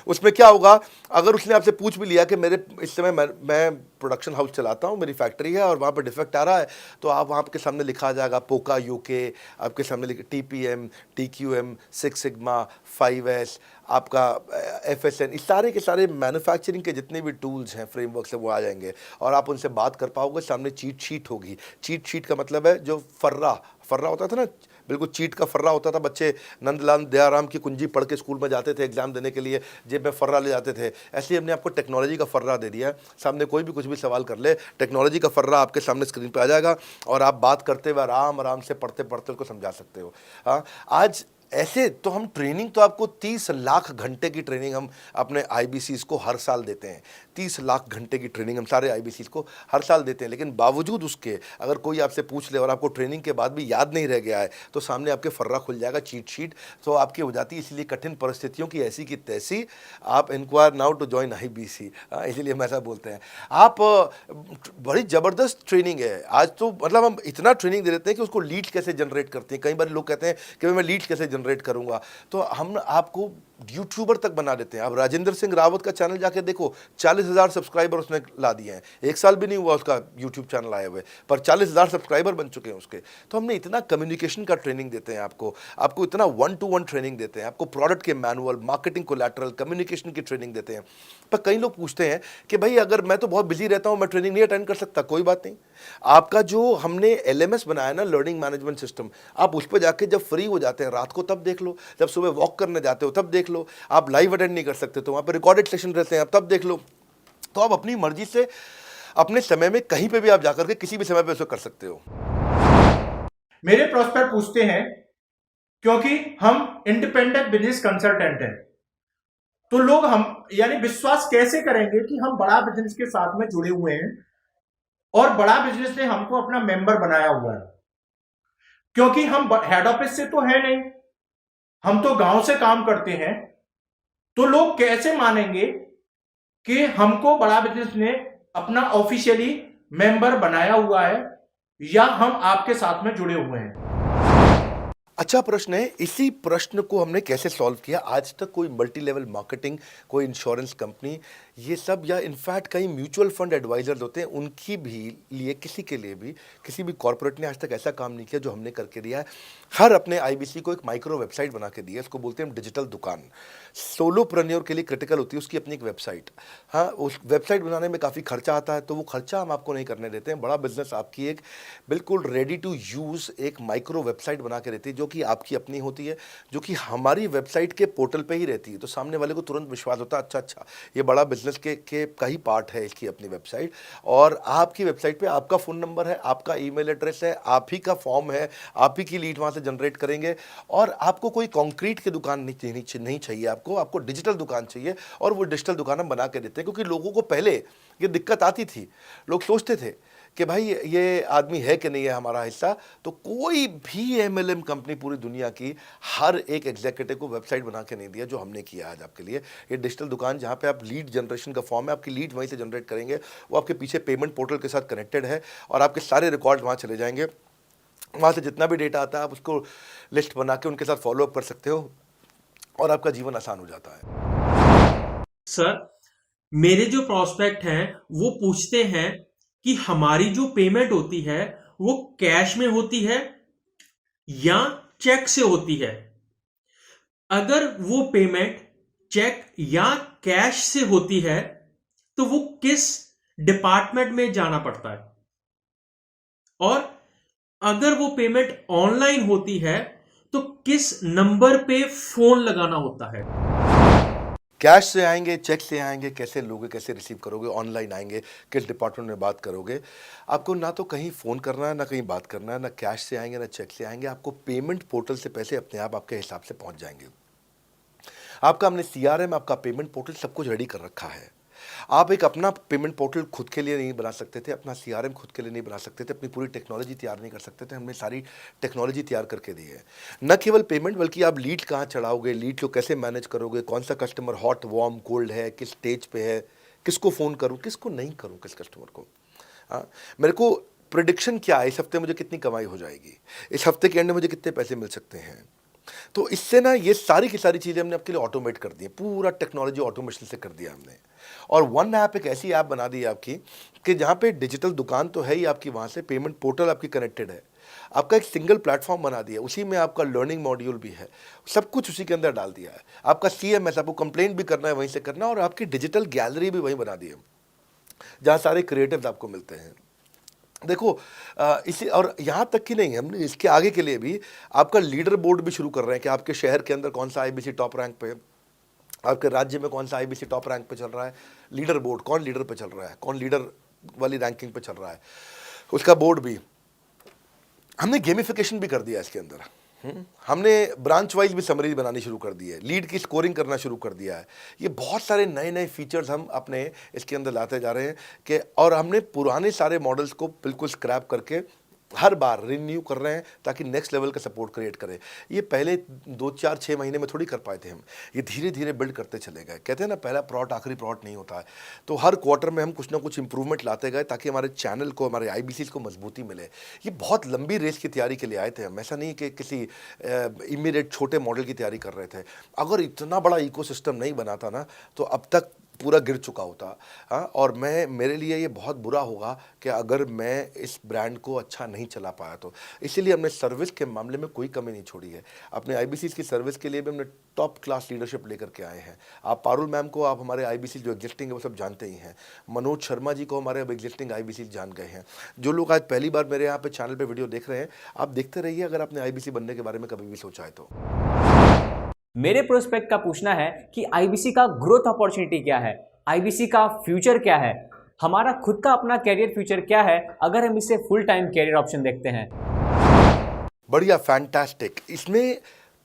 उसमें क्या होगा, अगर उसने आपसे पूछ भी लिया कि मेरे इस समय मैं प्रोडक्शन हाउस चलाता हूँ, मेरी फैक्ट्री है और वहाँ पर डिफेक्ट आ रहा है, तो आप वहाँ के सामने लिखा आ जाएगा पोका UK, आपके सामने TPM, TQM, 6 सिग्मा, 5S, आपका FSN, इस सारे के सारे मैन्युफैक्चरिंग के जितने भी टूल्स हैं, फ्रेमवर्क से वो आ जाएंगे और आप उनसे बात कर पाओगे। सामने चीट शीट होगी। चीट शीट का मतलब है जो फर्रा होता था ना, बिल्कुल चीट का फर्रा होता था। बच्चे नंदलाल दयाराम की कुंजी पढ़ के स्कूल में जाते थे एग्जाम देने के लिए, जेब में फर्रा ले जाते थे। ऐसे ही हमने आपको टेक्नोलॉजी का फर्रा दे दिया है। सामने कोई भी कुछ भी सवाल कर ले, टेक्नोलॉजी का फर्रा आपके सामने स्क्रीन पे आ जाएगा और आप बात करते हुए आराम से पढ़ते पढ़ते उसको समझा सकते हो। हाँ, आज ऐसे तो हम ट्रेनिंग तो आपको 30 लाख घंटे की ट्रेनिंग हम अपने IBCs को हर साल देते हैं। 30 लाख घंटे की ट्रेनिंग हम सारे IBCs को हर साल देते हैं। लेकिन बावजूद उसके अगर कोई आपसे पूछ ले और आपको ट्रेनिंग के बाद भी याद नहीं रह गया है, तो सामने आपके फर्रा खुल जाएगा, चीट शीट तो आपकी हो जाती है। इसलिए कठिन परिस्थितियों की ऐसी की तैसी, आप enquire now to join IBC, इसीलिए हम ऐसा बोलते हैं। आप बड़ी ज़बरदस्त ट्रेनिंग है आज तो, मतलब हम इतना ट्रेनिंग दे देते हैं कि उसको लीड्स कैसे जनरेट करते हैं। कई बार लोग कहते हैं कि मैं लीड्स कैसे जनरेट करूंगा, तो हम आपको यूट्यूबर तक बना देते हैं। अब राजेंद्र सिंह रावत का चैनल जाके देखो, 40,000 सब्सक्राइबर उसने ला दिए हैं। 1 साल भी नहीं हुआ उसका यूट्यूब चैनल आए हुए, पर 40,000 सब्सक्राइबर बन चुके हैं उसके। तो हमने इतना कम्युनिकेशन का ट्रेनिंग देते हैं आपको इतना 1-to-1 ट्रेनिंग देते हैं, आपको प्रोडक्ट के मैनुअल, मार्केटिंग कोलैटरल, कम्युनिकेशन की ट्रेनिंग देते हैं। पर कई लोग पूछते हैं कि भाई अगर मैं तो बहुत बिजी रहता हूँ, मैं ट्रेनिंग नहीं अटेंड कर सकता। कोई बात नहीं, आपका जो हमने LMS बनाया ना, लर्निंग मैनेजमेंट सिस्टम, आप उस पर जाके जब फ्री हो जाते हैं रात को तब देख लो, जब सुबह वॉक करने जाते हो तब देख लो। आप लाइव अटेंड नहीं कर सकते तो वहाँ पर रिकॉर्डेड सेशन रहते हैं, आप तब देख लो। तो आप अपनी मर्जी से अपने समय में कहीं पे भी आप जाकर के किसी भी समय पे उसको कर सकते हो। मेरे प्रोस्पेक्ट पूछते हैं, क्योंकि हम इंडिपेंडेंट बिजनेस कंसल्टेंट हैं, तो लोग हम यानी विश्वास कैसे करेंगे कि हम बड़ा बिजनेस के साथ में जुड़े हुए हैं और बड़ा बिजनेस ने हमको अपना मेंबर बनाया हुआ है। क्योंकि हम हेड ऑफिस से तो है नहीं, हम तो गांव से काम करते हैं, तो लोग कैसे मानेंगे कि हमको बड़ा बिजनेस ने अपना ऑफिशियली मेंबर बनाया हुआ है या हम आपके साथ में जुड़े हुए हैं। अच्छा प्रश्न है। इसी प्रश्न को हमने कैसे सॉल्व किया, आज तक कोई मल्टी लेवल मार्केटिंग, कोई इंश्योरेंस कंपनी, ये सब, या इनफैक्ट कई म्यूचुअल फंड एडवाइजर्स होते हैं, उनकी भी लिए किसी के लिए भी किसी भी कॉर्पोरेट ने आज तक ऐसा काम नहीं किया जो हमने करके दिया है। हर अपने IBC को एक माइक्रो वेबसाइट बना के दी है, इसको बोलते हैं डिजिटल दुकान। सोलोप्रेन्योर के लिए क्रिटिकल होती है उसकी अपनी एक वेबसाइट। हाँ, उस वेबसाइट बनाने में काफ़ी खर्चा आता है, तो वो खर्चा हम आपको नहीं करने देते हैं। बड़ा बिजनेस आपकी एक बिल्कुल रेडी टू यूज़ एक माइक्रो वेबसाइट बना के रहती है, जो कि आपकी अपनी होती है, जो कि हमारी वेबसाइट के पोर्टल पे ही रहती है। तो सामने वाले को तुरंत विश्वास होता है, अच्छा ये बड़ा बिजनेस के का ही पार्ट है इसकी अपनी वेबसाइट। और आपकी वेबसाइट पे आपका फ़ोन नंबर है, आपका ईमेल एड्रेस है, आप ही का फॉर्म है, आप ही की लीड वहाँ से जनरेट करेंगे। और आपको कोई कॉन्क्रीट की दुकान नहीं चाहिए, आपको डिजिटल दुकान चाहिए। और वो डिजिटल दुकान हम बना के देते हैं, क्योंकि लोगों को पहले ये दिक्कत आती थी, लोग सोचते थे कि भाई ये आदमी है कि नहीं है हमारा हिस्सा। तो कोई भी MLM कंपनी पूरी दुनिया की हर एक एग्जीक्यूटिव को वेबसाइट बना के नहीं दिया जो हमने किया आज आपके लिए। ये डिजिटल दुकान जहाँ पे आप लीड जनरेशन का फॉर्म है, आपकी लीड वहीं से जनरेट करेंगे, वो आपके पीछे पेमेंट पोर्टल के साथ कनेक्टेड है और आपके सारे रिकॉर्ड वहाँ चले जाएंगे। वहाँ से जितना भी डेटा आता है आप उसको लिस्ट बना के उनके साथ फॉलोअप कर सकते हो और आपका जीवन आसान हो जाता है। सर, मेरे जो प्रोस्पेक्ट हैं वो पूछते हैं कि हमारी जो पेमेंट होती है वो कैश में होती है या चेक से होती है। अगर वो पेमेंट चेक या कैश से होती है तो वो किस डिपार्टमेंट में जाना पड़ता है, और अगर वो पेमेंट ऑनलाइन होती है तो किस नंबर पे फोन लगाना होता है। कैश से आएंगे, चेक से आएंगे, कैसे लोगे, कैसे रिसीव करोगे, ऑनलाइन आएंगे, किस डिपार्टमेंट में बात करोगे। आपको ना तो कहीं फ़ोन करना है, ना कहीं बात करना है, ना कैश से आएंगे, ना चेक से आएंगे। आपको पेमेंट पोर्टल से पैसे अपने आप आपके हिसाब से पहुंच जाएंगे। आपका हमने CRM, आपका पेमेंट पोर्टल सब कुछ रेडी कर रखा है। आप एक अपना पेमेंट पोर्टल खुद के लिए नहीं बना सकते थे, अपना CRM खुद के लिए नहीं बना सकते थे, अपनी पूरी टेक्नोलॉजी तैयार नहीं कर सकते थे। हमने सारी टेक्नोलॉजी तैयार करके दी है। न केवल पेमेंट, बल्कि आप लीड कहाँ चढ़ाओगे, लीड को कैसे मैनेज करोगे, कौन सा कस्टमर हॉट, वार्म, कोल्ड है, किस स्टेज पे है, किसको फ़ोन करूँ, किसको नहीं करूँ, किस कस्टमर को। हाँ, मेरे को प्रिडिक्शन क्या है, इस हफ्ते मुझे कितनी कमाई हो जाएगी, इस हफ्ते के एंड में मुझे कितने पैसे मिल सकते हैं। तो इससे ना ये सारी की सारी चीज़ें हमने आपके लिए ऑटोमेट कर दी है, पूरा टेक्नोलॉजी ऑटोमेशन से कर दिया हमने। और वन ऐप एक ऐसी ऐप बना दी है आपकी कि जहाँ पे डिजिटल दुकान तो है ही आपकी, वहाँ से पेमेंट पोर्टल आपकी कनेक्टेड है, आपका एक सिंगल प्लेटफॉर्म बना दिया, उसी में आपका लर्निंग मॉड्यूल भी है, सब कुछ उसी के अंदर डाल दिया है। आपका CMS, आपको कंप्लेंट भी करना है वहीं से करना, और आपकी डिजिटल गैलरी भी वहीं बना दी है, जहाँ सारे क्रिएटिव्स आपको मिलते हैं। देखो इसी, और यहाँ तक कि नहीं, हमने इसके आगे के लिए भी आपका लीडर बोर्ड भी शुरू कर रहे हैं कि आपके शहर के अंदर कौन सा IBC टॉप रैंक पे, आपके राज्य में कौन सा IBC टॉप रैंक पे चल रहा है, लीडर बोर्ड कौन लीडर पे चल रहा है, कौन लीडर वाली रैंकिंग पे चल रहा है, उसका बोर्ड भी। हमने गेमिफिकेशन भी कर दिया इसके अंदर। हमने ब्रांच वाइज भी समरी बनानी शुरू कर दी है, लीड की स्कोरिंग करना शुरू कर दिया है। ये बहुत सारे नए नए फीचर्स हम अपने इसके अंदर लाते जा रहे हैं कि, और हमने पुराने सारे मॉडल्स को बिल्कुल स्क्रैप करके हर बार रिन्यू कर रहे हैं ताकि नेक्स्ट लेवल का सपोर्ट क्रिएट करें। ये पहले 2, 4, 6 महीने में थोड़ी कर पाए थे हम, ये धीरे धीरे बिल्ड करते चले गए। कहते हैं ना, पहला प्लॉट आखिरी प्लॉट नहीं होता है। तो हर क्वार्टर में हम कुछ ना कुछ इंप्रूवमेंट लाते गए ताकि हमारे चैनल को, हमारे IBCs को मजबूती मिले। ये बहुत लंबी रेस की तैयारी के लिए आए थे हम, ऐसा नहीं कि किसी इमीडिएट छोटे मॉडल की तैयारी कर रहे थे। अगर इतना बड़ा इकोसिस्टम नहीं बनाता ना तो अब तक पूरा गिर चुका होता। हाँ, और मेरे लिए ये बहुत बुरा होगा कि अगर मैं इस ब्रांड को अच्छा नहीं चला पाया तो। इसीलिए हमने सर्विस के मामले में कोई कमी नहीं छोड़ी है। अपने IBCs की सर्विस के लिए भी हमने टॉप क्लास लीडरशिप लेकर के आए हैं। आप पारुल मैम को, आप हमारे IBC जो एग्जिस्टिंग है वो सब जानते ही हैं। मनोज शर्मा जी को हमारे अब एग्जिस्टिंग IBC जान गए हैं। जो लोग आज पहली बार मेरे यहाँ पे चैनल पे वीडियो देख रहे हैं, आप देखते रहिए अगर आपने IBC बनने के बारे में कभी भी सोचा है तो। मेरे प्रोस्पेक्ट का पूछना है कि IBC का ग्रोथ अपॉर्चुनिटी क्या है, IBC का फ्यूचर क्या है, हमारा खुद का अपना कैरियर फ्यूचर क्या है अगर हम इसे फुल टाइम कैरियर ऑप्शन देखते हैं। बढ़िया, फैंटास्टिक। इसमें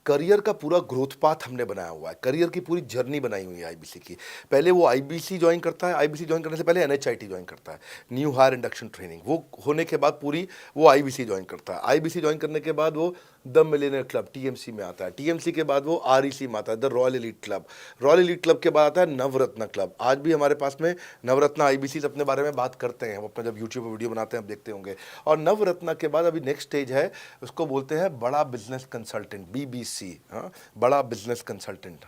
करियर का पूरा ग्रोथ पाथ हमने बनाया हुआ है, करियर की पूरी जर्नी बनाई हुई है IBC की। पहले वो IBC ज्वाइन करता है, IBC ज्वाइन करने से पहले NHIT ज्वाइन करता है, न्यू हायर इंडक्शन ट्रेनिंग। वो होने के बाद पूरी वो IBC ज्वाइन करता है। IBC ज्वाइन करने के बाद वो द मिलियनेयर क्लब TMC में आता है। TMC के बाद वो REC में आता है, the royal elite club. Royal elite club के बाद आता है नवरत्न क्लब। आज भी हमारे पास में नवरत्न IBCs अपने बारे में बात करते हैं, हम अपना जब यूट्यूब पर वीडियो बनाते हैं आप देखते होंगे। और नवरत्न के बाद अभी नेक्स्ट स्टेज है, उसको बोलते हैं बड़ा बिजनेस कंसल्टेंट, BBC। हाँ, बड़ा बिजनेस कंसल्टेंट।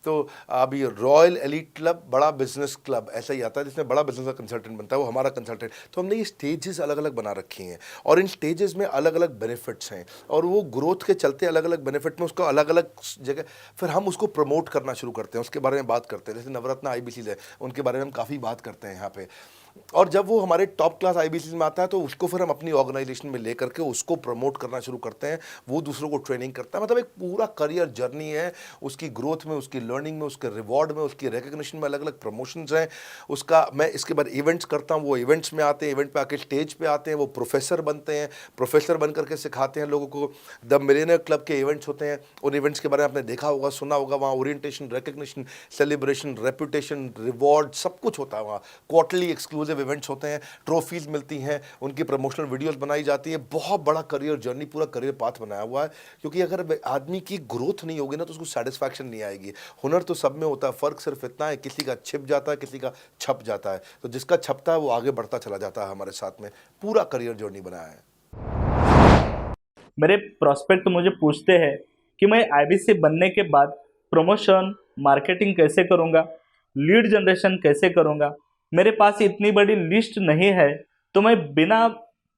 तो अभी रॉयल एलीट क्लब, बड़ा बिजनेस क्लब, ऐसा ही आता है जिसमें बड़ा बिजनेस का कंसल्टेंट बनता है, वो हमारा कंसल्टेंट। तो हमने ये स्टेजेस अलग अलग बना रखी हैं और इन स्टेजेस में अलग अलग बेनिफिट्स हैं और वो ग्रोथ के चलते अलग अलग बेनिफिट में उसको अलग अलग जगह फिर हम उसको प्रमोट करना शुरू करते हैं, उसके बारे में बात करते हैं। जैसे नवरत्न IBCs है, उनके बारे में हम काफ़ी बात करते हैं यहाँ पे। और जब वो हमारे टॉप क्लास IBCs में आता है तो उसको फिर हम अपनी ऑर्गेनाइजेशन में लेकर के उसको प्रमोट करना शुरू करते हैं, वो दूसरों को ट्रेनिंग करता है। मतलब एक पूरा करियर जर्नी है, उसकी ग्रोथ में, उसकी लर्निंग में, उसके रिवॉर्ड में, उसकी रिकग्निशन में अलग अलग प्रमोशंस हैं उसका। मैं इसके बाद इवेंट्स करता हूँ, वो इवेंट्स में आते हैं, इवेंट पे आके स्टेज पे आते हैं, वो प्रोफेसर बनते हैं, प्रोफेसर बन करके सिखाते हैं लोगों को। द मिलियनेयर क्लब के इवेंट्स होते हैं, उन इवेंट्स के बारे में आपने देखा होगा, सुना होगा। वहाँ orientation, recognition, celebration, reputation, reward सब कुछ होता है वहाँ। क्वार्टरली एक्सक्लूसिव इवेंट्स होते हैं, ट्रॉफीज मिलती हैं, उनकी प्रमोशनल वीडियोस बनाई जाती है। बहुत बड़ा करियर जर्नी, पूरा करियर पाथ बनाया हुआ है। क्योंकि अगर आदमी की ग्रोथ नहीं होगी ना तो उसको सेटिस्फैक्शन नहीं आएगी। हुनर तो सब में होता है, फ़र्क सिर्फ इतना है किसी का छिप जाता है, किसी का छप जाता है। तो जिसका छपता है वो आगे बढ़ता चला जाता है। हमारे साथ में पूरा करियर जर्नी बनाया है। मेरे प्रोस्पेक्ट मुझे पूछते हैं कि मैं IBC बनने के बाद प्रमोशन, मार्केटिंग कैसे करूँगा, लीड जनरेशन कैसे करूँगा। मेरे पास इतनी बड़ी लिस्ट नहीं है, तो मैं बिना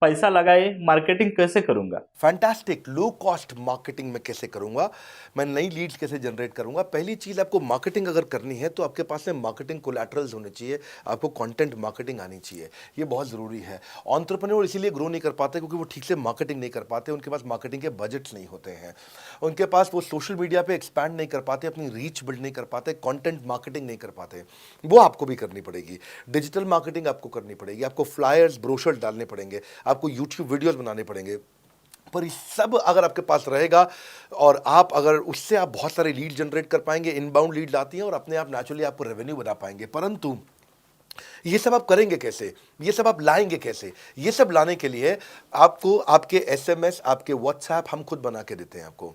पैसा लगाए मार्केटिंग कैसे करूंगा? फैंटास्टिक। लो कॉस्ट मार्केटिंग में कैसे करूंगा, मैं नई लीड्स कैसे जनरेट करूंगा। पहली चीज़, आपको मार्केटिंग अगर करनी है तो आपके पास में मार्केटिंग कोलैटरल्स होने चाहिए, आपको कंटेंट मार्केटिंग आनी चाहिए, ये बहुत ज़रूरी है। एंटरप्रेन्योर इसीलिए ग्रो नहीं कर पाते क्योंकि वो ठीक से मार्केटिंग नहीं कर पाते, उनके पास मार्केटिंग के बजट्स नहीं होते हैं, उनके पास वो सोशल मीडिया पे एक्सपैंड नहीं कर पाते, अपनी रीच बिल्ड नहीं कर पाते, कंटेंट मार्केटिंग नहीं कर पाते। वो आपको भी करनी पड़ेगी। डिजिटल मार्केटिंग आपको करनी पड़ेगी, आपको फ्लायर्स ब्रोशर्स डालने पड़ेंगे, आपको यूट्यूब वीडियोस बनाने पड़ेंगे। पर ये सब अगर आपके पास रहेगा और आप अगर उससे आप बहुत सारे लीड जनरेट कर पाएंगे, इनबाउंड लीड आती हैं और अपने आप नेचुरली आपको रेवेन्यू बना पाएंगे। परंतु ये सब आप करेंगे कैसे, ये सब आप लाएंगे कैसे? ये सब लाने के लिए आपको आपके SMS, आपके व्हाट्सएप हम खुद बना के देते हैं, आपको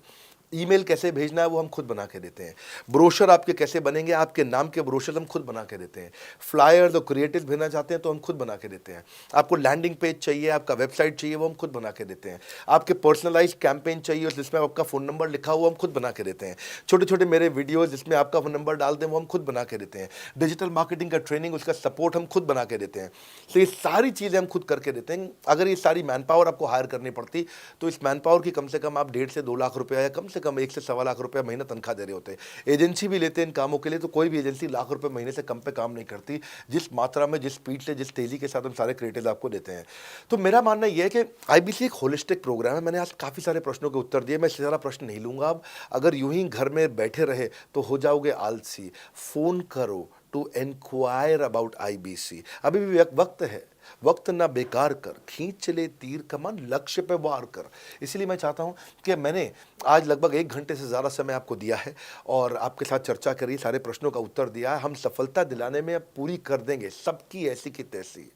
ईमेल कैसे भेजना है वो हम खुद बना के देते हैं, ब्रोशर आपके कैसे बनेंगे, आपके नाम के ब्रोशर हम खुद बना के देते हैं, फ्लायर्स और क्रिएटिव भेजना चाहते हैं तो हम खुद बना के देते हैं, आपको लैंडिंग पेज चाहिए, आपका वेबसाइट चाहिए वो हम खुद बना के देते हैं, आपके पर्सनलाइज कैंपेन चाहिए जिसमें आपका फ़ोन नंबर लिखा हुआ हम खुद बना के देते हैं, छोटे छोटे मेरे वीडियोज़ जिसमें आपका फ़ोन नंबर डाल दें वो हम खुद बना के देते हैं, डिजिटल मार्केटिंग का ट्रेनिंग उसका सपोर्ट हम खुद बना के देते हैं। तो ये सारी चीज़ें हम खुद करके देते हैं। अगर ये सारी मैन पावर आपको हायर करनी पड़ती तो इस मैन पावर की कम से कम आप 1.5 से 2 लाख रुपया या कम से कम 1 से 1.25 लाख रुपया महीना तनख्वाह दे रहे होते हैं। एजेंसी भी लेते हैं इन कामों के लिए, तो कोई भी एजेंसी लाख रुपए महीने से कम पे काम नहीं करती, जिस मात्रा में, जिस स्पीड से, जिस तेजी के साथ हम सारे क्रिएटिव आपको देते हैं। तो मेरा मानना यह है कि IBC एक होलिस्टिक प्रोग्राम है। मैंने आज काफ़ी सारे प्रश्नों के उत्तर दिए, मैं इससे ज़्यादा प्रश्न नहीं लूँगा। अब अगर यूं ही घर में बैठे रहे तो हो जाओगे आलसी। फ़ोन करो टू इंक्वायर अबाउट IBC। अभी भी वक्त है, वक्त ना बेकार कर, खींच चले तीर कमान, लक्ष्य पे वार कर। इसलिए मैं चाहता हूँ कि मैंने आज लगभग 1 घंटे से ज़्यादा समय आपको दिया है और आपके साथ चर्चा करी, सारे प्रश्नों का उत्तर दिया है। हम सफलता दिलाने में अब पूरी कर देंगे सबकी ऐसी की तैसी।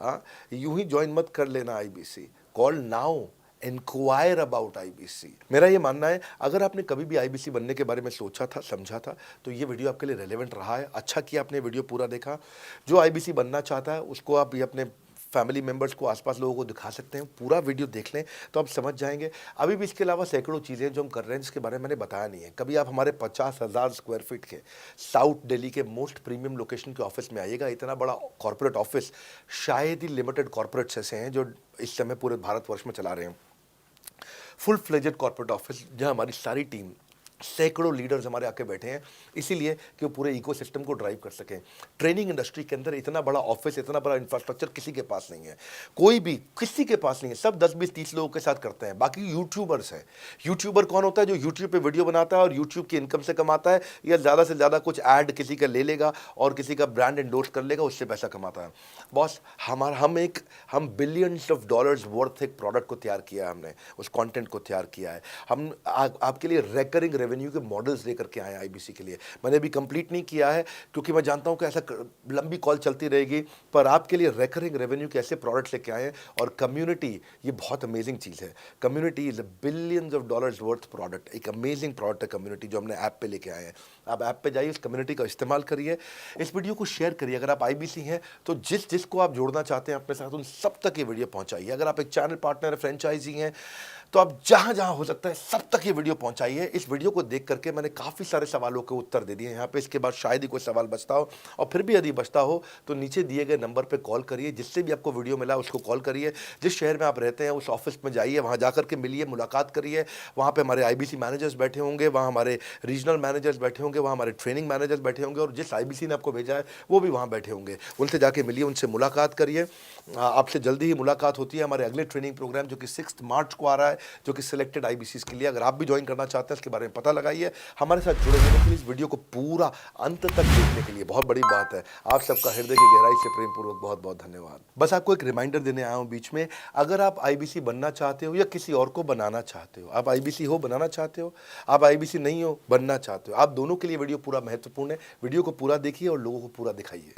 हाँ, यूं ही ज्वाइन मत कर लेना IBC, call now, enquire about IBC। मेरा ये मानना है, अगर आपने कभी भी IBC बनने के बारे में सोचा था, समझा था, तो ये वीडियो आपके लिए रेलेवेंट रहा है। अच्छा किया आपने वीडियो पूरा देखा। जो IBC बनना चाहता है उसको आप ये अपने फैमिली मेम्बर्स को, आसपास लोगों को दिखा सकते हैं। पूरा वीडियो देख लें तो आप समझ जाएंगे। अभी भी इसके अलावा सैकड़ों चीज़ें जो हम कर रहे हैं जिसके बारे में मैंने बताया नहीं है। कभी आप हमारे 50,000 स्क्वायर फीट के साउथ दिल्ली के मोस्ट प्रीमियम लोकेशन के ऑफिस में आइएगा। इतना बड़ा कॉर्पोरेट ऑफिस शायद ही लिमिटेड कॉर्पोरेट्स ऐसे हैं जो इस समय पूरे भारतवर्ष में चला रहे हैं। फुल फ्लेजेड कॉर्पोरेट ऑफिस जहां हमारी सारी टीम, सैकड़ों लीडर्स हमारे आके बैठे हैं, इसीलिए कि वो पूरे इकोसिस्टम को ड्राइव कर सकें। ट्रेनिंग इंडस्ट्री के अंदर इतना बड़ा ऑफिस, इतना बड़ा इंफ्रास्ट्रक्चर किसी के पास नहीं है, कोई भी किसी के पास नहीं है। सब 10, 20, 30 लोगों के साथ करते हैं। बाकी यूट्यूबर्स हैं। यूट्यूबर कौन होता है? जो यूट्यूब पे वीडियो बनाता है और यूट्यूब की इनकम से कमाता है, या ज़्यादा से ज़्यादा कुछ ऐड किसी का ले लेगा और किसी का ब्रांड एंडोर्स कर लेगा, उससे पैसा कमाता है। बॉस, हम बिलियंस ऑफ डॉलर्स वर्थ एक प्रोडक्ट को तैयार किया है, हमने उस कंटेंट को तैयार किया है। हम आपके लिए रेकरिंग रेवेन्यू के मॉडल्स लेकर के आए हैं IBC के लिए। मैंने अभी कंप्लीट नहीं किया है क्योंकि मैं जानता हूं कि ऐसा लंबी कॉल चलती रहेगी, पर आपके लिए रेकरिंग रेवेन्यू के ऐसे प्रोडक्ट्स लेके आए हैं। और कम्युनिटी, ये बहुत अमेजिंग चीज़ है। Community is billions of dollars worth product, एक अमेजिंग प्रोडक्ट है कम्युनिटी, जो हमने ऐप पे लेके आए हैं। आप ऐप पे जाइए, उस कम्युनिटी का इस्तेमाल करिए, इस वीडियो को शेयर करिए। अगर आप IBC हैं तो जिसको आप जोड़ना चाहते हैं अपने साथ, उन सब तक ये वीडियो पहुंचाइए। अगर आप एक चैनल पार्टनर, फ्रेंचाइजी हैं, तो आप जहां जहां हो सकता है सब तक ये वीडियो पहुंचाइए। इस वीडियो को देख करके मैंने काफ़ी सारे सवालों के उत्तर दे दिए यहाँ पे। इसके बाद शायद ही कोई सवाल बचता हो, और फिर भी यदि बचता हो तो नीचे दिए गए नंबर पे कॉल करिए। जिससे भी आपको वीडियो मिला उसको कॉल करिए। जिस शहर में आप रहते हैं उस ऑफिस में जाइए, वहाँ जा करके मिलिए, मुलाकात करिए। वहाँ पे हमारे IBC मैनेजर्स बैठे होंगे, वहाँ हमारे रीजनल मैनेजर्स बैठे होंगे, वहाँ हमारे ट्रेनिंग मैनेजर्स बैठे होंगे, और जिस IBC ने आपको भेजा है वो भी वहाँ बैठे होंगे। उनसे जाके मिलिए, उनसे मुलाकात करिए। आपसे जल्दी ही मुलाकात होती है। हमारे अगले ट्रेनिंग प्रोग्राम जो कि 6 मार्च को आ रहा है, जो कि सिलेक्टेड IBCs के लिए, अगर आप भी ज्वाइन करना चाहते हैं इसके बारे में पता लगाइए। हमारे साथ जुड़े रहने के लिए, इस वीडियो को पूरा अंत तक देखने के लिए बहुत बड़ी बात है। आप सबका हृदय की गहराई से प्रेम पूर्वक बहुत बहुत धन्यवाद। बस आपको एक रिमाइंडर देने आया हूँ बीच में, अगर आप IBC बनना चाहते हो या किसी और को बनाना चाहते हो, आप IBC हो, बनाना चाहते हो, आप IBC नहीं हो, बनना चाहते हो, आप दोनों के लिए वीडियो पूरा महत्वपूर्ण है। वीडियो को पूरा देखिए और लोगों को पूरा दिखाइए।